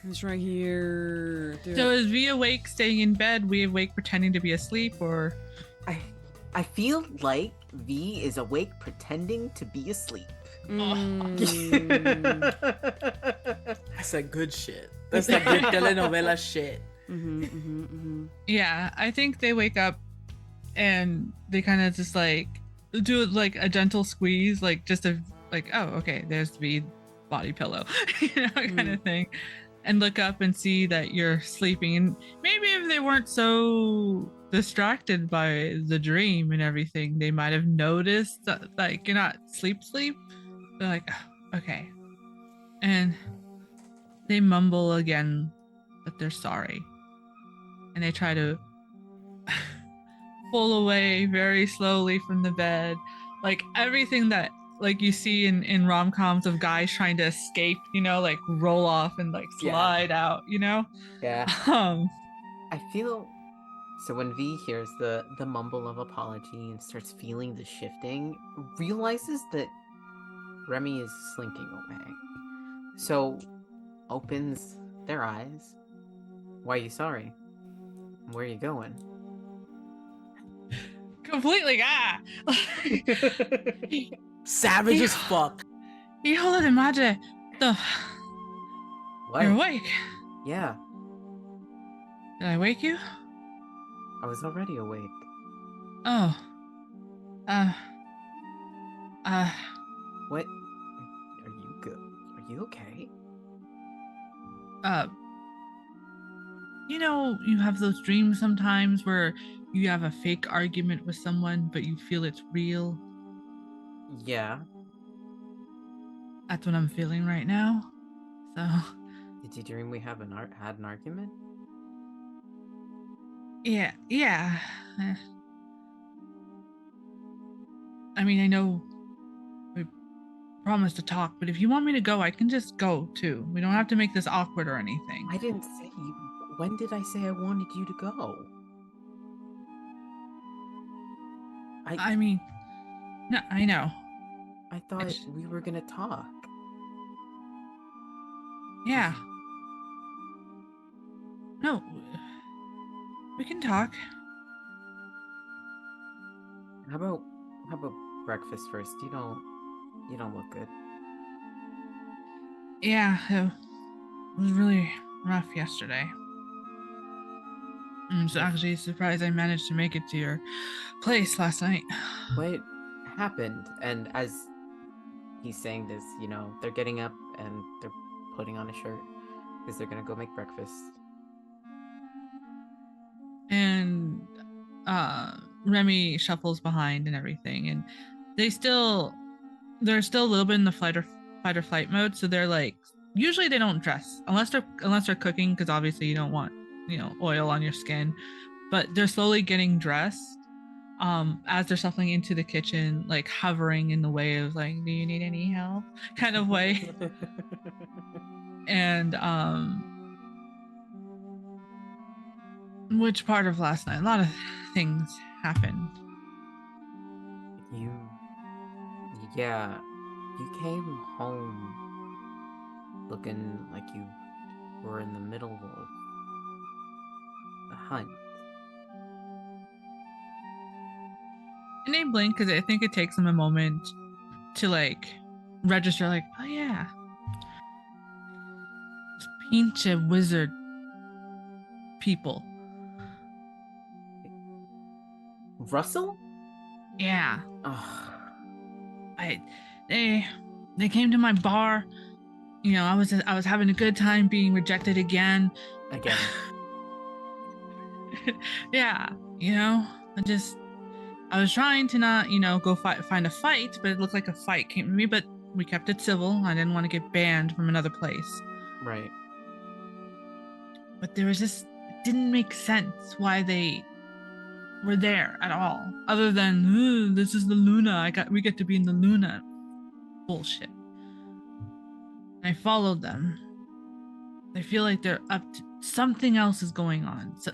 It's right here. Dude. So is V awake staying in bed, we awake pretending to be asleep, or I feel like V is awake pretending to be asleep. That's that good shit. That's that good telenovela shit. yeah, I think they wake up and they kind of just like do like a gentle squeeze, like just a like, oh, okay, there's the body pillow, kind of thing, and look up and see that you're sleeping. And maybe if they weren't so distracted by the dream and everything, they might have noticed that, like, you're not sleep. They're like, oh, okay. And they mumble again that they're sorry. And they try to pull away very slowly from the bed. Like everything that like you see in rom-coms of guys trying to escape, like roll off and like slide out, Yeah. Um I feel so when V hears the mumble of apology and starts feeling the shifting, realizes that Remy is slinking away. So opens their eyes. Why are you sorry? Where are you going? completely Savage as fuck. Hijo de madre. What? You're awake. Yeah, Did I wake you? I was already awake. Oh. What? Are you good? Are you okay? You have those dreams sometimes where you have a fake argument with someone, but you feel it's real. Yeah. That's what I'm feeling right now. So, Did you dream we have had an argument? yeah. I mean, I know we promised to talk, but if you want me to go, I can just go too. We don't have to make this awkward or anything. I didn't say you. When did I say I wanted you to go? I mean, no, I know. I thought we were gonna talk. Yeah. No, we can talk. How about breakfast first? You don't look good. Yeah, it was really rough yesterday. I'm actually surprised I managed to make it to your place last night. What happened? And as he's saying this, they're getting up and they're putting on a shirt because they're gonna go make breakfast. And Remy shuffles behind and everything, and they're still a little bit in the fight or flight mode. So they're like, usually they don't dress unless they're cooking, because obviously you don't want oil on your skin. But they're slowly getting dressed as they're shuffling into the kitchen, like hovering in the way of like, do you need any help kind of way. And which part of last night? A lot of things happened. You came home looking like you were in the middle of a hunt. And they blink because I think it takes them a moment to like register, like, oh yeah, those pinche wizard people. Russell? Yeah. Ugh. They came to my bar. I was having a good time being rejected again. Again. Yeah. I was trying to not, go find a fight, but it looked like a fight came to me, but we kept it civil. I didn't want to get banned from another place. Right. But it didn't make sense why they were there at all, other than this is the Luna. We get to be in the Luna. Bullshit. I followed them. I feel like they're up to something else is going on. So,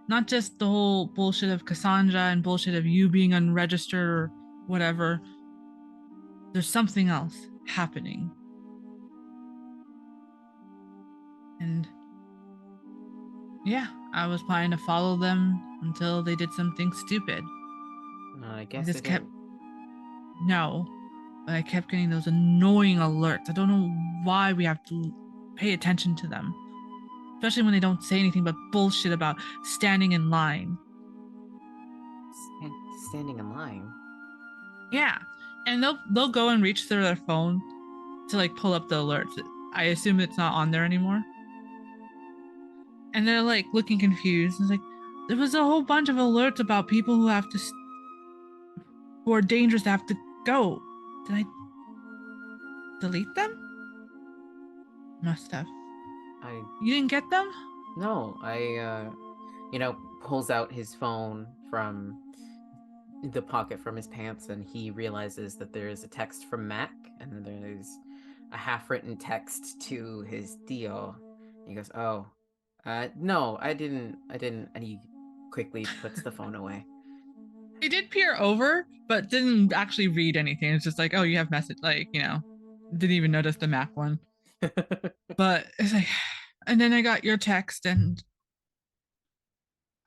not just the whole bullshit of Cassandra and bullshit of you being unregistered or whatever. There's something else happening. And yeah, I was planning to follow them until they did something stupid. I guess No, but I kept getting those annoying alerts. I don't know why we have to pay attention to them, especially when they don't say anything but bullshit about standing in line. Standing in line? Yeah, And they'll go and reach through their phone to like pull up the alerts. I assume it's not on there anymore. And they're like looking confused. It's like there was a whole bunch of alerts about people who have to who are dangerous to have to go. Did I delete them? Must have. You didn't get them? No, pulls out his phone from the pocket from his pants, and he realizes that there is a text from Mac, and then there's a half-written text to his Tio. He goes, "Oh, no, I didn't," and he quickly puts the phone away. He did peer over, but didn't actually read anything. It's just like, oh, you have message, like, didn't even notice the Mac one. But it's like, and then I got your text, and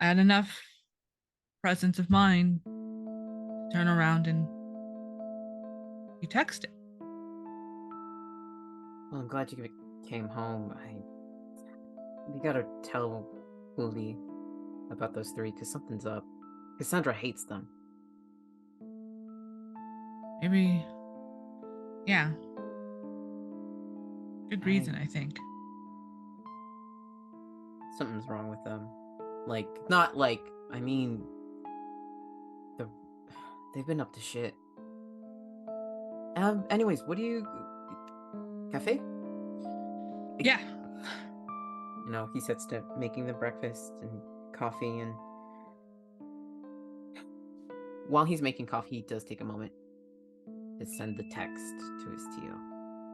I had enough presence of mind to turn around and you texted. Well, I'm glad you came home. We gotta tell Uli about those three, because something's up. Cassandra hates them. Maybe, yeah. Good reason, I think. Something's wrong with them. Like, not like, I mean, they've been up to shit. Anyways, what do you... Cafe? Yeah. He sets to making the breakfast and coffee, and while he's making coffee, he does take a moment to send the text to his Tio,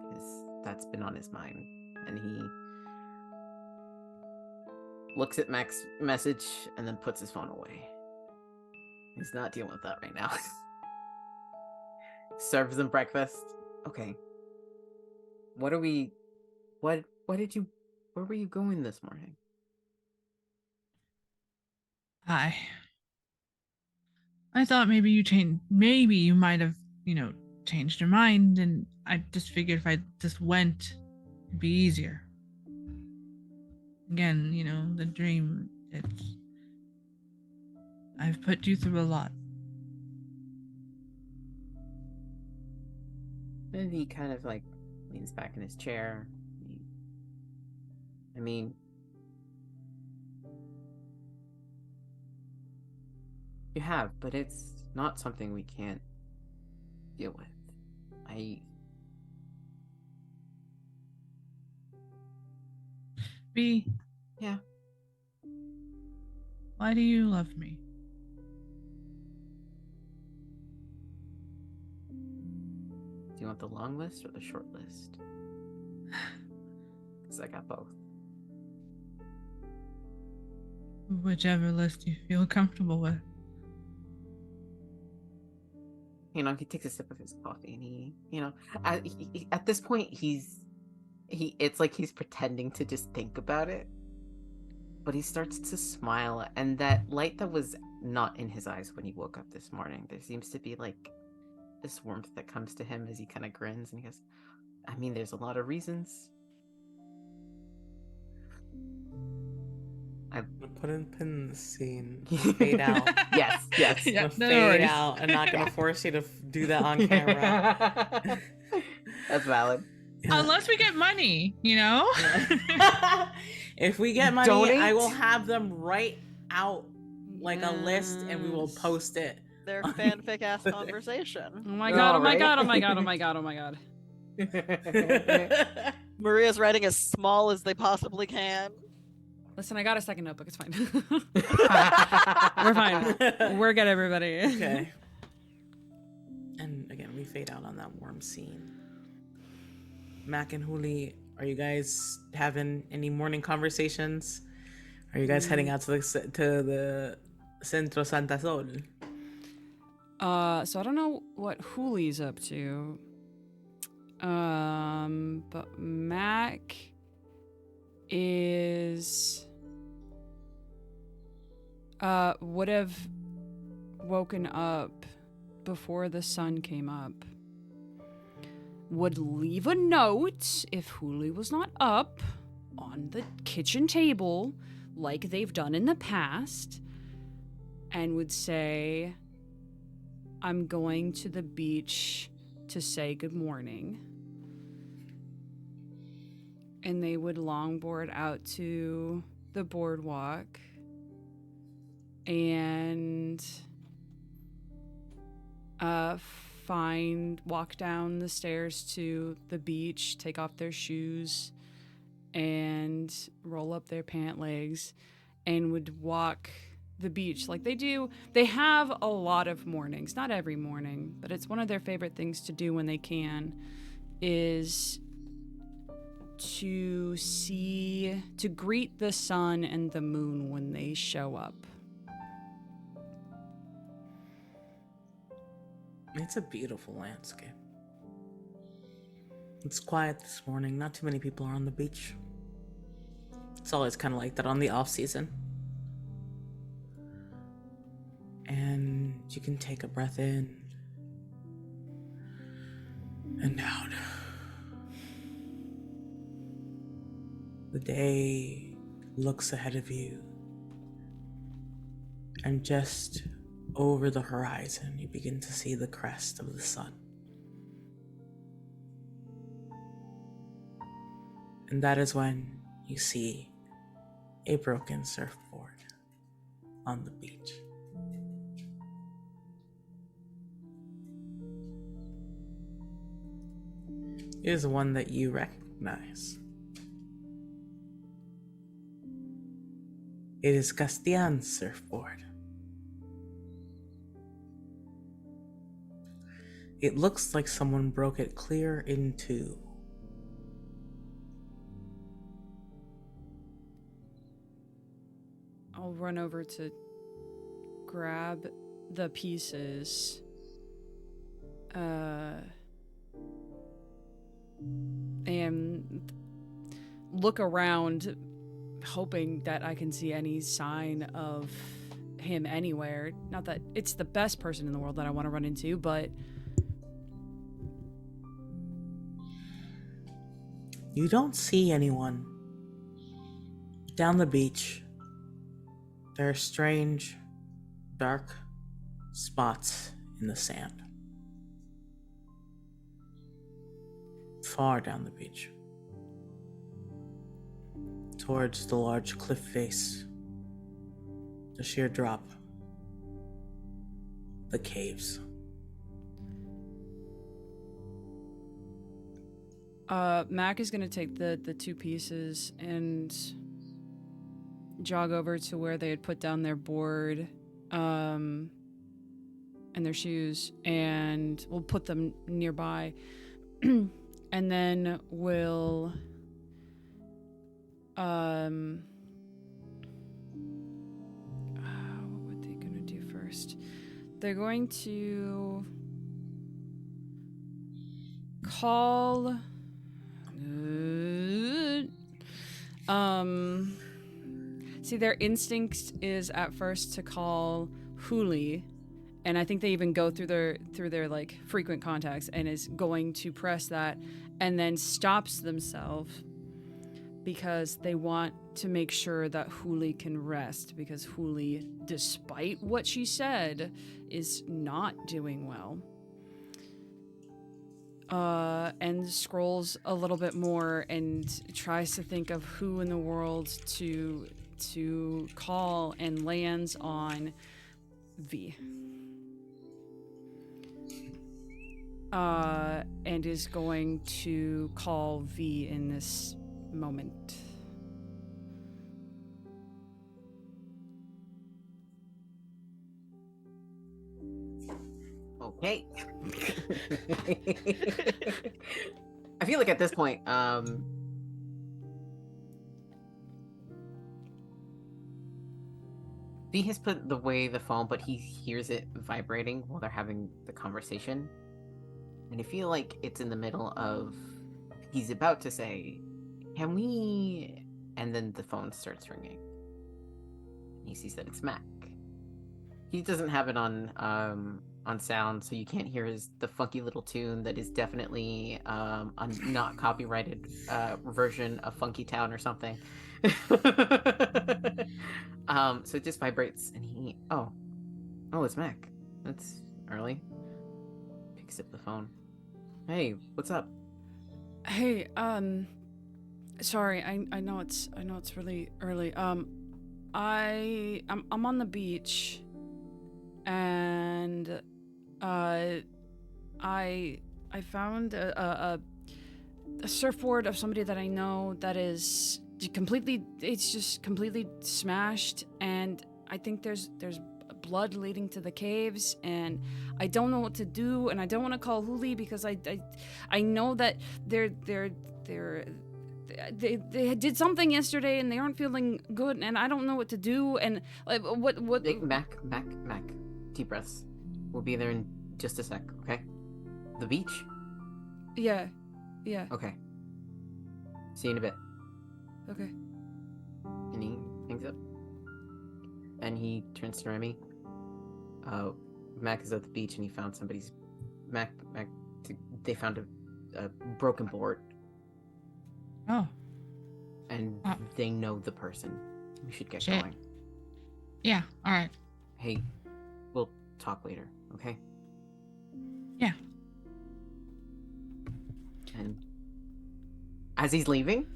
because that's been on his mind, and he looks at Mac's message and then puts his phone away. He's not dealing with that right now. Serves them breakfast. Okay. Where were you going this morning? I thought maybe you might have, changed your mind, and I just figured if I just went, it'd be easier. Again, the dream, I've put you through a lot. And he kind of like leans back in his chair. I mean, you have, but it's not something we can't deal with. B. Yeah. Why do you love me? Do you want the long list or the short list? Because I got both. Whichever list you feel comfortable with. He takes a sip of his coffee, and he at this point, it's like he's pretending to just think about it, but he starts to smile, and that light that was not in his eyes when he woke up this morning, there seems to be like this warmth that comes to him as he kind of grins, and he goes, I mean, there's a lot of reasons. Put in pin the scene. Fade out. Yes. Yeah, Fade out. I'm not gonna force you to do that on camera. That's valid. Yeah. Unless we get money, If we get money, Donate? I will have them write out like a list, and we will post it. Their fanfic ass conversation. Oh my god, Oh, oh my right? god, oh my god, oh my god, oh my god. Maria's writing as small as they possibly can. Listen, I got a second notebook, it's fine. We're fine. We're good, everybody. Okay. And again, we fade out on that warm scene. Mac and Huli, are you guys having any morning conversations? Are you guys heading out to the Centro Santa Sol? So I don't know what Huli's up to. But Mac would have woken up before the sun came up. Would leave a note if Huli was not up on the kitchen table like they've done in the past, and would say, I'm going to the beach to say good morning. And they would longboard out to the boardwalk and walk down the stairs to the beach, take off their shoes, and roll up their pant legs, and would walk the beach like they do. They have a lot of mornings, not every morning, but it's one of their favorite things to do when they can, is to greet the sun and the moon when they show up. It's a beautiful landscape. It's quiet this morning. Not too many people are on the beach. It's always kind of like that on the off season. And you can take a breath in and out. The day looks ahead of you, and just over the horizon, you begin to see the crest of the sun. And that is when you see a broken surfboard on the beach. It is one that you recognize. It is Castian's surfboard. It looks like someone broke it clear in two. I'll run over to grab the pieces. And look around, hoping that I can see any sign of him anywhere. Not that it's the best person in the world that I want to run into, but you don't see anyone. Down the beach, there are strange, dark spots in the sand. Far down the beach, towards the large cliff face, the sheer drop, the caves. Mac is gonna take the two pieces and jog over to where they had put down their board and their shoes, and we'll put them nearby. And then we'll what were they gonna do first? They're going to call see, their instinct is at first to call Huli, and I think they even go through their like frequent contacts and is going to press that, and then stops themselves because they want to make sure that Huli can rest, because Huli, despite what she said, is not doing well. And scrolls a little bit more and tries to think of who in the world to call, and lands on V. And is going to call V in this moment. Okay. I feel like at this point, V has put away the phone, but he hears it vibrating while they're having the conversation. And I feel like it's in the middle of, he's about to say, "Can we?" And then the phone starts ringing. He sees that it's Mac. He doesn't have it on sound, so you can't hear the funky little tune that is definitely a not copyrighted version of Funky Town or something. So it just vibrates, and oh, it's Mac. That's early. Picks up the phone. Hey, what's up? Hey, sorry, I know it's really early. I'm on the beach, and I found a surfboard of somebody that I know that is it's just completely smashed, and I think there's blood leading to the caves, and I don't know what to do, and I don't want to call Huli because I know that they did something yesterday and they aren't feeling good, and I don't know what to do, and like what Big Mac. Deep breaths. We'll be there in just a sec, okay? The beach? yeah Okay. See you in a bit. okay. And he hangs up. And he turns to Remy. Mac is at the beach and he found somebody's... Mac, they found a broken board. Oh, And they know the person. We should get Shit. going. yeah. All right. Hey, we'll talk later, okay? Yeah. And as he's leaving,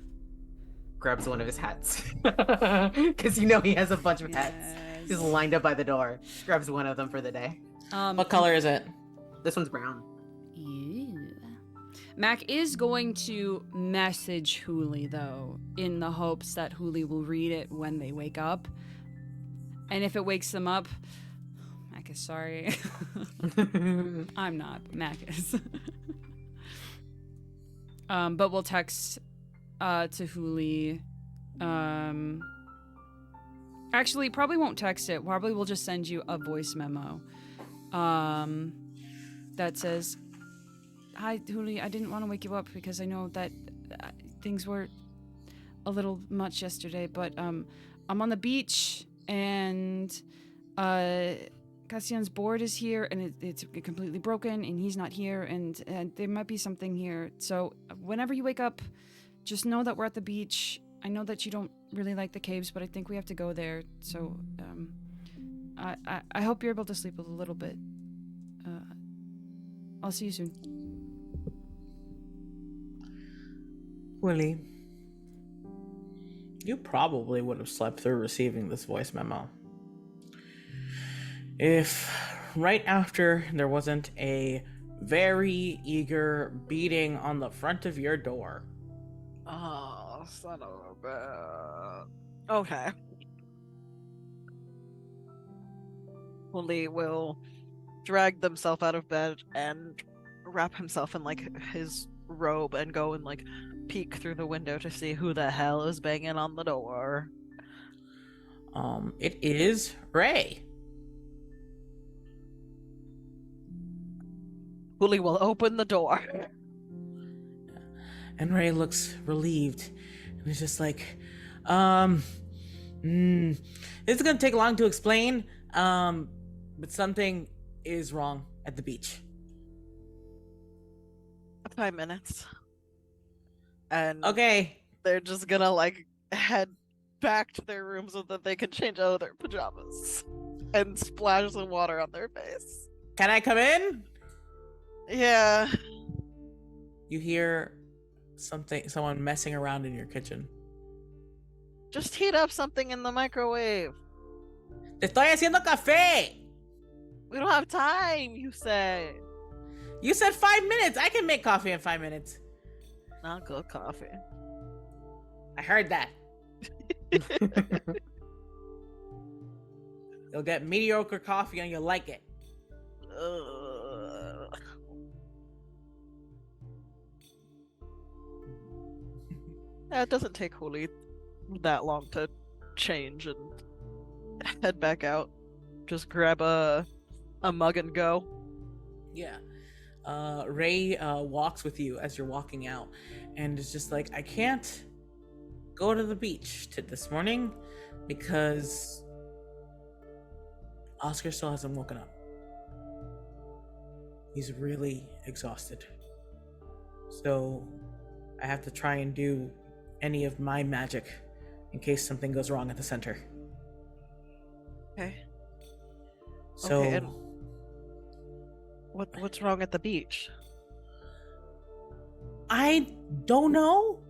grabs one of his hats. Because you know he has a bunch of hats. Just lined up by the door. Grabs one of them for the day. What color is it? This one's brown. Yeah. Mac is going to message Huli, though, in the hopes that Huli will read it when they wake up. And if it wakes them up, Mac is sorry. I'm not. Mac is. But we'll text to Huli. Actually, probably won't text it. Probably we'll just send you a voice memo. That says, "Hi, Huli. I didn't want to wake you up because I know that things were a little much yesterday, but I'm on the beach and Cassian's board is here and it's completely broken and he's not here and there might be something here. So whenever you wake up, just know that we're at the beach. I know that you don't really like the caves, but I think we have to go there. So I hope you're able to sleep a little bit. I'll see you soon." Willie, you probably would have slept through receiving this voice memo. If right after there wasn't a very eager beating on the front of your door. Oh, son of a bitch. Okay. Wooly will drag themselves out of bed and wrap himself in like his robe and go and like peek through the window to see who the hell is banging on the door. It is Ray. Wooly will open the door. And Ray looks relieved and is just like, this is gonna take long to explain, but something is wrong at the beach. 5 minutes. And Okay. they're just gonna like head back to their room so that they can change out of their pajamas and splash some water on their face. Can I come in? Yeah. You hear someone messing around in your kitchen. Just heat up something in the microwave. Te estoy haciendo café! We don't have time, you say. You said 5 minutes! I can make coffee in 5 minutes. Not good coffee. I heard that. You'll get mediocre coffee and you'll like it. Yeah, it doesn't take Holy that long to change and head back out. Just grab a mug and go. Yeah. Ray walks with you as you're walking out and is just like, I can't go to the beach this morning because Oscar still hasn't woken up. He's really exhausted. So I have to try and do any of my magic in case something goes wrong at the center. Okay. So Okay, and what's wrong at the beach? I don't know.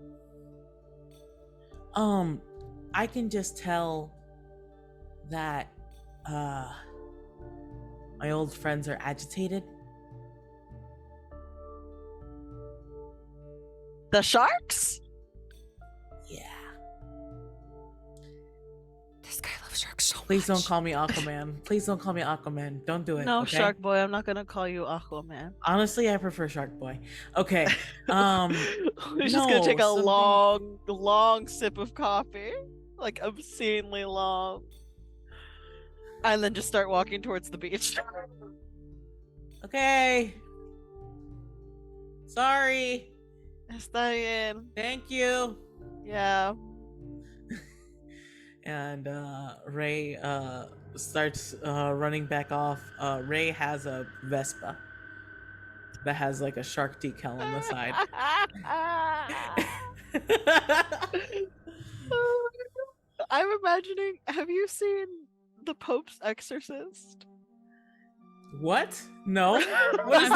I can just tell that my old friends are agitated. The sharks? Yeah. This guy loves sharks so Please don't much. call me Aquaman. Please don't call me Aquaman. Don't do it. No, okay? Shark Boy, I'm not gonna call you Aquaman. Honestly, I prefer Shark Boy. Okay. He's just gonna take a something- long sip of coffee. Like obscenely long. And then just start walking towards the beach. Okay. Sorry. Está bien. Thank you. Yeah. And Ray starts running back off. Ray has a Vespa that has like a shark decal on the side. I'm imagining, have you seen The Pope's Exorcist? What? No. What is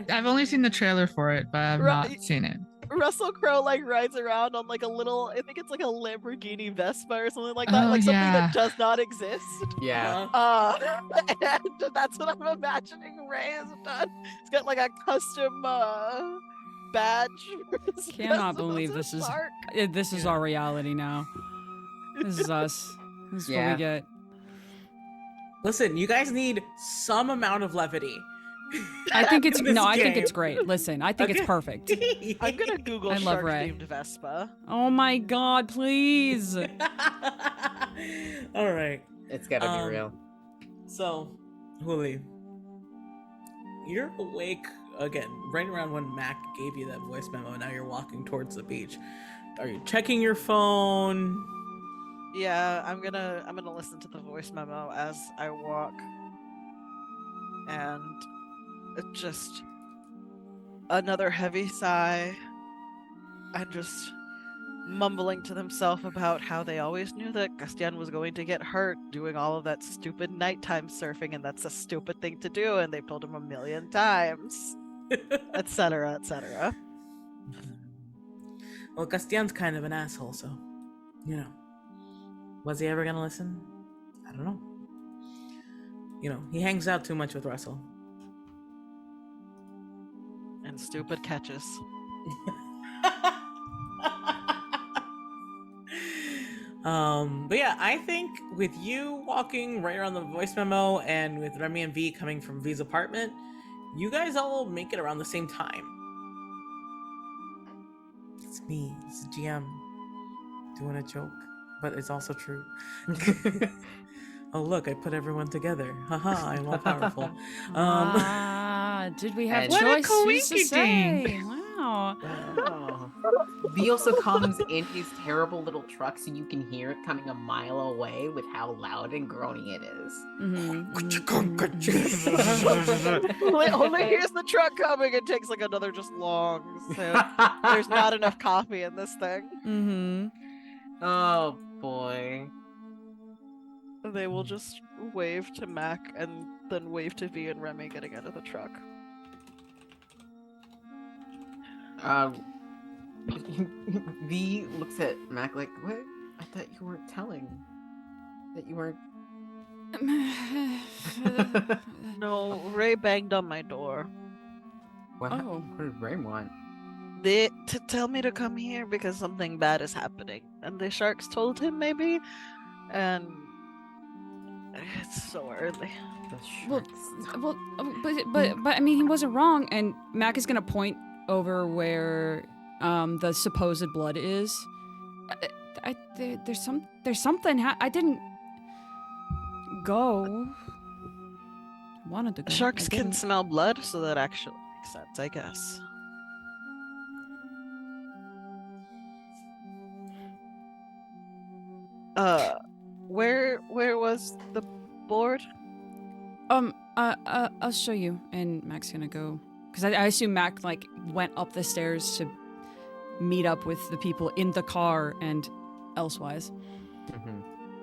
I've only seen the trailer for it, but I've Right. not seen it. Russell Crowe like rides around on like a little, I think it's like a Lamborghini Vespa or something like that, Oh, like something yeah. that does not exist. Yeah. And that's what I'm imagining Ray has done. He's got like a custom badge. for his Cannot Vespa believe to this is park. this is our reality now. This is us. This is what Yeah. we get. Listen, you guys need some amount of levity. I think it's in this I think it's game. great. Listen, I think it's Okay. perfect. I'm gonna Google I love shark Ray. themed Vespa. Oh my god, please. All right. It's gotta be real. So, Huli, you're awake again right around when Mac gave you that voice memo. Now you're walking towards the beach. Are you checking your phone? Yeah, I'm gonna listen to the voice memo as I walk. And it just another heavy sigh and just mumbling to themselves about how they always knew that Castian was going to get hurt doing all of that stupid nighttime surfing, and that's a stupid thing to do, and they've told him a million times, etc., etc. Well, Castian's kind of an asshole, so, you know. Was he ever gonna listen? I don't know. You know, he hangs out too much with Russell. And stupid catches. But yeah, I think with you walking right around the voice memo and with Remy and V coming from V's apartment, you guys all make it around the same time. It's me, it's GM, doing a joke, but it's also true. Oh look, I put everyone together. Haha, I'm all powerful. Did we have And- What a choices to coinkydink. say? Wow. Oh. V also comes in his terrible little truck, so you can hear it coming a mile away with how loud and groany it is. Only hears the truck coming. It takes like another just long. So there's not enough coffee in this thing. Mm-hmm. Oh boy. They will just wave to Mac and then wave to V and Remy getting out of the truck. V looks at Mac like, what? I thought you weren't telling. That you weren't. No, Ray banged on my door. What, Oh. what did Ray want? They to tell me to come here because something bad is happening, and the sharks told him maybe, and it's so early. The Well, sharks. well, but I mean, he wasn't wrong. And Mac is gonna point over where the supposed blood is. There's something. I didn't go. I wanted to go. Sharks I can didn't. smell blood, so that actually makes sense, I guess. Where was the board? I'll show you. And Mac's gonna go because I assume Mac like went up the stairs to meet up with the people in the car and elsewise.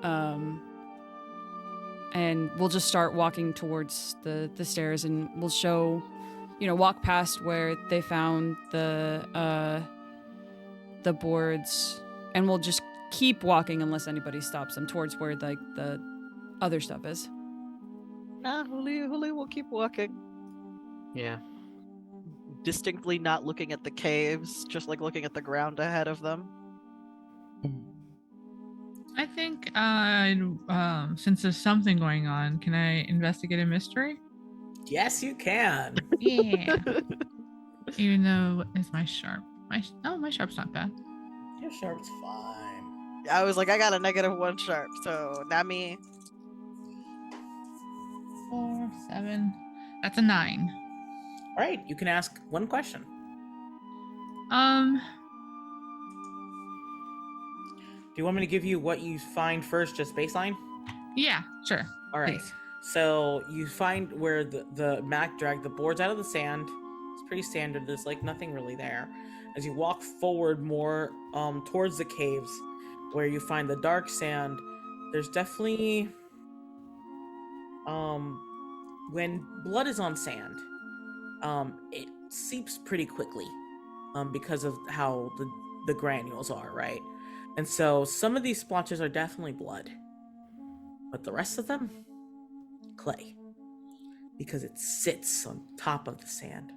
Mhm. And we'll just start walking towards the stairs, and we'll show walk past where they found the boards, and we'll just keep walking unless anybody stops them towards where like the other stuff is. Nah, Huli will keep walking, Yeah. distinctly not looking at the caves, just like looking at the ground ahead of them. I think since there's something going on, can I investigate a mystery? Yes, you can. Yeah. Even though it's my sharp. My sharp's not bad. Your sharp's fine. I was like, I got a -1 sharp, so not me. 4, 7. That's a 9. All right, you can ask one question. Do you want me to give you what you find first, just baseline? Yeah, sure. All right. Please. So you find where the Mac dragged the boards out of the sand. It's pretty standard. There's like nothing really there. As you walk forward more towards the caves, where you find the dark sand, there's definitely when blood is on sand, it seeps pretty quickly because of how the granules are, right? And so some of these splotches are definitely blood, but the rest of them, clay, because it sits on top of the sand.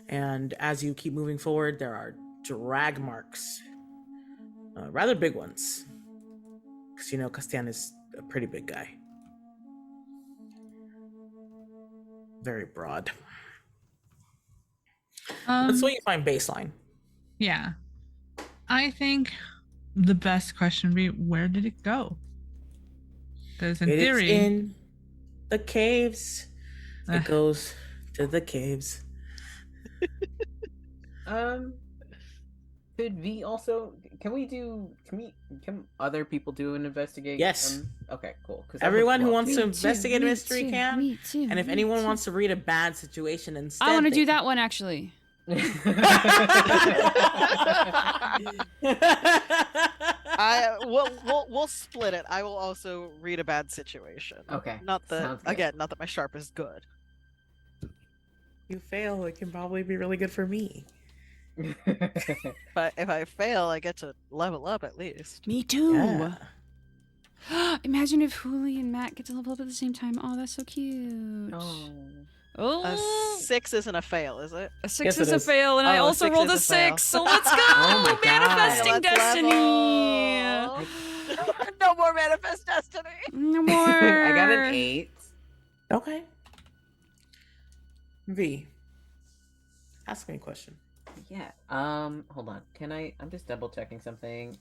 And as you keep moving forward, there are drag marks, rather big ones, because Castian is a pretty big guy, very broad. That's what you find baseline. Yeah. I think the best question would be, where did it go? Because in theory, It's in the caves. It goes to the caves. Could we also? Can other people do an investigation? Yes. Okay, cool. Because Everyone who wants to Me too, investigate a me mystery too, can. me too, And if me anyone too. wants to read a bad situation instead, I want to they do can. that one actually. We'll split it. I will also read a bad situation. Okay, Not that sounds good. again, not that my sharp is good. You fail, it can probably be really good for me. But if I fail, I get to level up at least. Me too. Yeah. Imagine if Huli and Matt get to level up at the same time. Oh, that's so cute. Oh. Oh, A 6 isn't a fail, is it? a 6 Yes, is it a is. fail, and I Oh, a also 6 rolled a is a fail. 6. So let's go. Oh my God. Manifesting Let's destiny. level. No more manifest destiny. No more. I got an 8. Okay. V. Ask me a question. Yeah. Hold on. I'm just double checking something.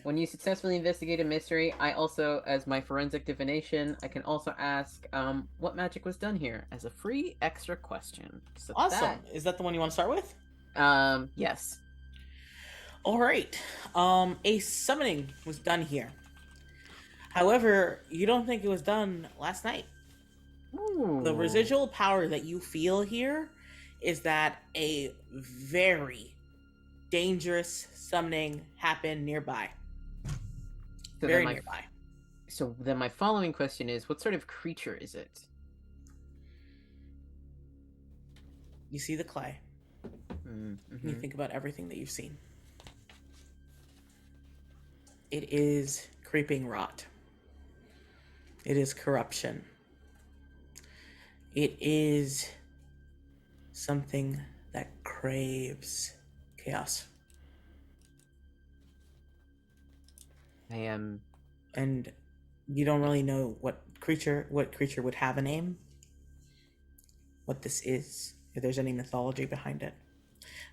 When you successfully investigate a mystery, I also, as my forensic divination, I can also ask, what magic was done here as a free extra question. So Awesome. Is that the one you want to start with? Yes. All right. A summoning was done here. However, you don't think it was done last night. Ooh. The residual power that you feel here is that a very dangerous summoning happened nearby. So Very then nearby. So then my following question is, what sort of creature is it? You see the clay. Mm-hmm. You think about everything that you've seen. It is creeping rot. It is corruption. It is something that craves chaos. I am. And you don't really know what creature would have a name, what this is, if there's any mythology behind it.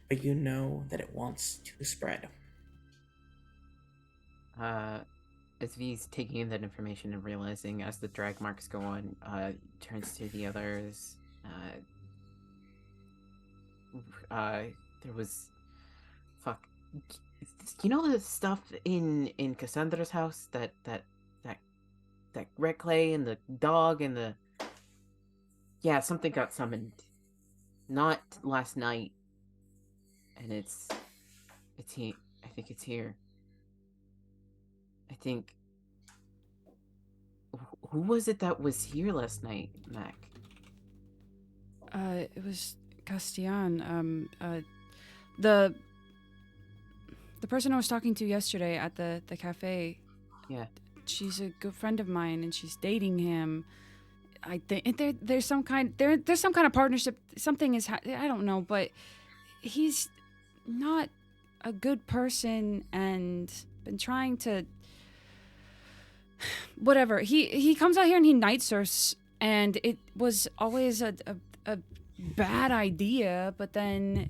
But you know that it wants to spread. As V's taking in that information and realizing as the drag marks go on, turns to the others. There was, fuck. You know the stuff in Cassandra's house, that red clay and the dog and the. Yeah, something got summoned. Not last night. And it's here. I think it's here. I think. Who was it that was here last night, Mac? It was Castian. The person I was talking to yesterday at the cafe. Yeah. She's a good friend of mine, and she's dating him. I think there's some kind of partnership. Something is I don't know, but he's not a good person and been trying to whatever. He comes out here and he night surfs, and it was always a bad idea, but then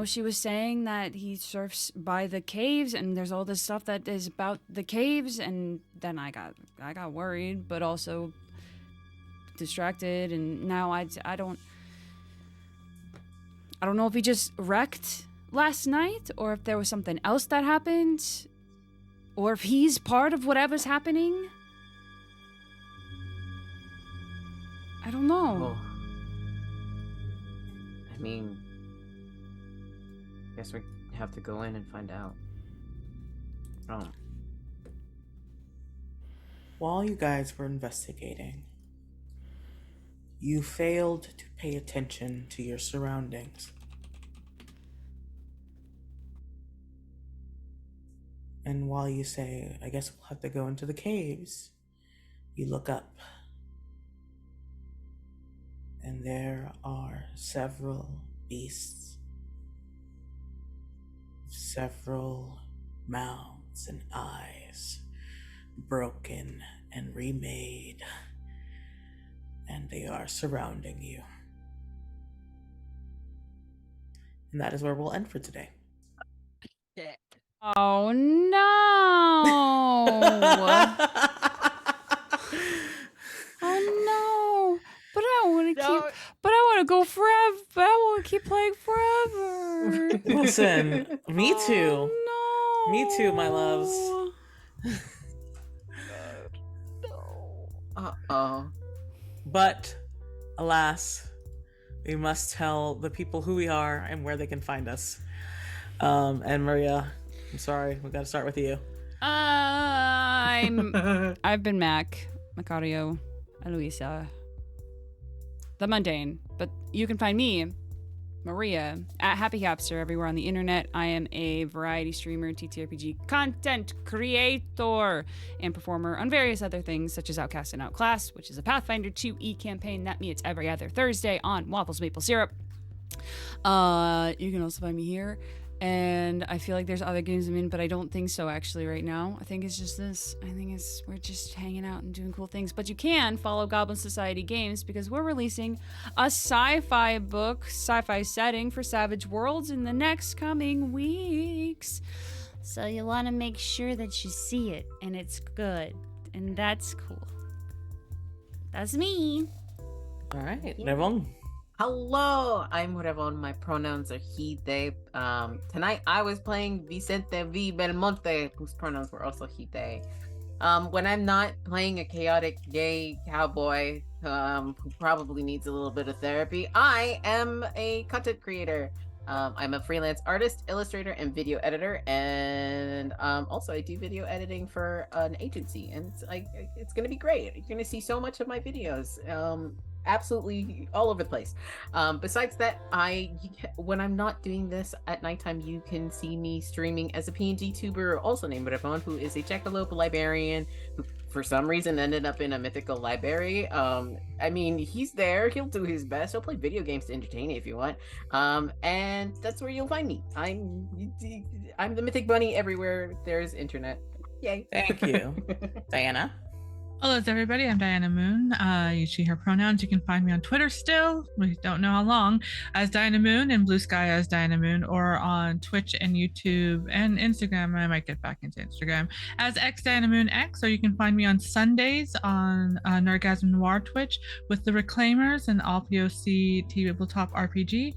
she was saying that he surfs by the caves, and there's all this stuff that is about the caves, and then I got worried, but also distracted, and now I don't know if he just wrecked last night, or if there was something else that happened, or if he's part of whatever's happening. I don't know. Well, I mean, guess we have to go in and find out. While you guys were investigating, you failed to pay attention to your surroundings. And while you say, I guess we'll have to go into the caves, you look up. And there are several beasts, several mouths and eyes, broken and remade, and they are surrounding you. And that is where we'll end for today. Shit. Oh no! Oh no! But I want to keep. But I want to go forever. But I want to keep playing forever. Listen, me too. Oh, no. Me too, my loves. Uh-oh. But alas, we must tell the people who we are and where they can find us. And Maria, I'm sorry, we got to start with you. I've been Macario, Eloisa, the mundane, but you can find me, Maria, at Happy Capster everywhere on the internet. I am a variety streamer, TTRPG content creator, and performer on various other things such as Outcast and Outclassed, which is a Pathfinder 2e campaign that meets every other Thursday on Waffles Maple Syrup. You can also find me here. And I feel like there's other games I'm in, but I don't think so actually right now. I think it's just this. I think we're just hanging out and doing cool things. But you can follow Goblin Society Games because we're releasing a sci-fi book, sci-fi setting for Savage Worlds in the next coming weeks. So you want to make sure that you see it and it's good. And that's cool. That's me. All right, Revon. Hello, I'm Revon. My pronouns are he, they. Tonight I was playing Vicente V. Belmonte, whose pronouns were also he, they. When I'm not playing a chaotic gay cowboy who probably needs a little bit of therapy, I am a content creator. I'm a freelance artist, illustrator, and video editor, and also I do video editing for an agency, and it's gonna be great. You're gonna see so much of my videos. Absolutely all over the place. Besides that, when I'm not doing this at nighttime, you can see me streaming as a PNG tuber, also named Revon, who is a jackalope librarian who for some reason ended up in a mythical library. I mean, he's there, he'll do his best, he'll play video games to entertain you if you want, and that's where you'll find me. I'm the mythic bunny everywhere there's internet. Yay. Thank you. Diana. Hello, everybody. I'm Diana Moon. You see her pronouns. You can find me on Twitter still. We don't know how long, as Diana Moon, and Blue Sky as Diana Moon, or on Twitch and YouTube and Instagram. I might get back into Instagram as X Diana Moon X, or you can find me on Sundays on Nerdgasm Noir Twitch with the Reclaimers and All POC Tabletop RPG.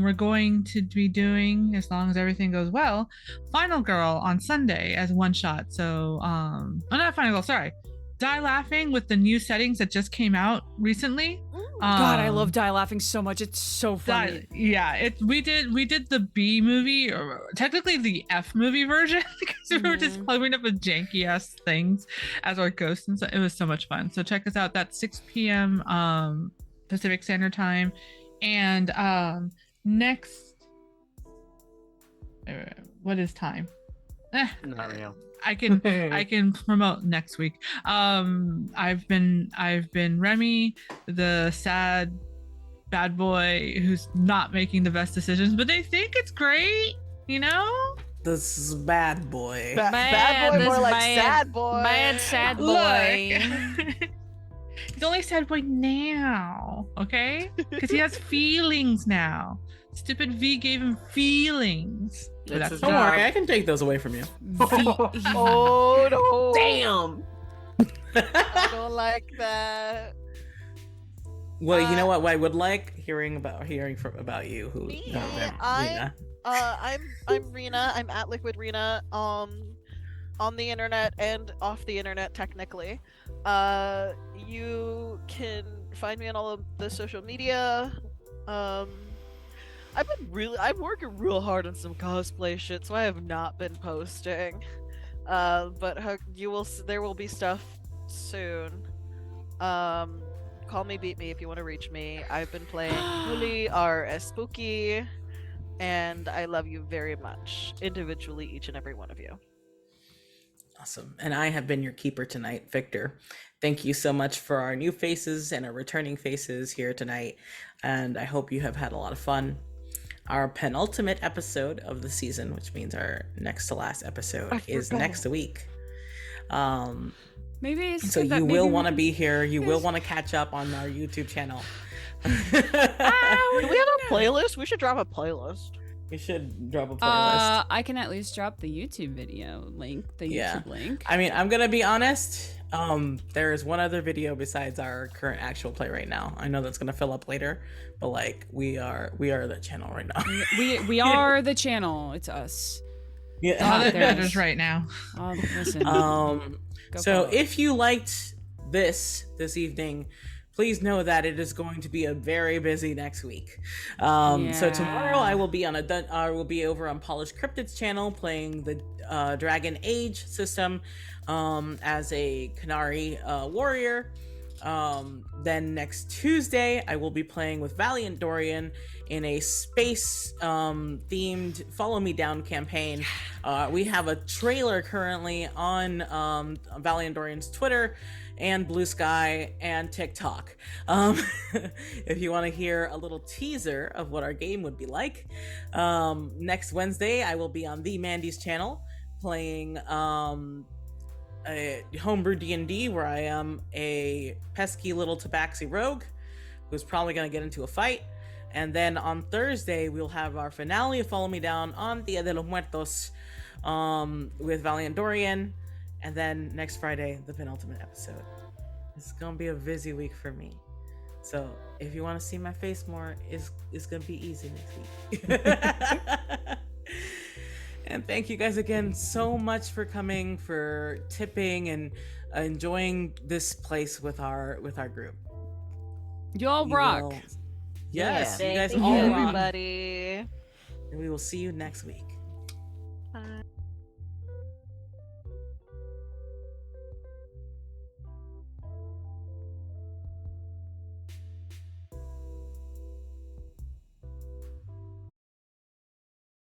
We're going to be doing, as long as everything goes well, Final Girl on Sunday as one shot. So, not Final Girl, sorry. Die Laughing with the new settings that just came out recently. God, I love Die Laughing so much. It's so funny. We did the B movie, or technically the F movie version, because we were just coming up with janky ass things as our ghosts, and so it was so much fun. So check us out. That's 6 p.m. Pacific Standard Time, And next, what is time? Not real. I can promote next week. I've been Remy, the sad bad boy who's not making the best decisions, but they think it's great, you know? This is bad boy. Bad boy, this more like bad- sad boy. Bad sad boy. Look. He's only sad boy now, okay? Because he has feelings now. Stupid V gave him feelings. But It's that's his Don't job. worry, I can take those away from you. Oh no! Damn. I don't like that. Well, you know what I would like hearing about you. Who? Me? Rena. I'm Rena. I'm at Liquid Rena. On the internet and off the internet, technically. You can find me on all of the social media. I'm working real hard on some cosplay shit, so I have not been posting. But there will be stuff soon. Call me, beat me if you want to reach me. I've been playing Bully or Spooky, and I love you very much, individually, each and every one of you. Awesome. And I have been your keeper tonight, Victor. Thank you so much for our new faces and our returning faces here tonight. And I hope you have had a lot of fun. Our penultimate episode of the season, which means our next to last episode, is next week. Maybe it's So good that you maybe will we want to can- be here. You will want to catch up on our YouTube channel. Do we have a playlist? We should drop a playlist. We should drop a playlist. I can at least drop the YouTube video link, the Yeah. YouTube link. I mean, I'm gonna be honest. There is one other video besides our current actual play right now. I know that's gonna fill up later, but like we are the channel right now. We are the channel. It's us. Yeah. All that there it matters is. right now. Oh, listen. Go So follow. if you liked this evening, please know that it is going to be a very busy next week. So Yeah. tomorrow I will be over on Polished Cryptid's channel playing the Dragon Age system as a Canary warrior. Then next Tuesday I will be playing with Valiant Dorian in a space themed Follow Me Down campaign. We have a trailer currently on Valiant Dorian's Twitter and Blue Sky and TikTok. If you want to hear a little teaser of what our game would be like, next Wednesday I will be on the Mandy's channel playing a homebrew D&D where I am a pesky little tabaxi rogue who's probably going to get into a fight. And then on Thursday we'll have our finale of Follow Me Down on Dia de los Muertos with Valiant Dorian. And then next Friday, the penultimate episode. It's gonna be a busy week for me. So if you want to see my face more, it's gonna be easy next week. And thank you guys again so much for coming, for tipping and enjoying this place with our group. Y'all We rock. will- Yes, you guys Thank all you, rock. everybody. And we will see you next week. Bye.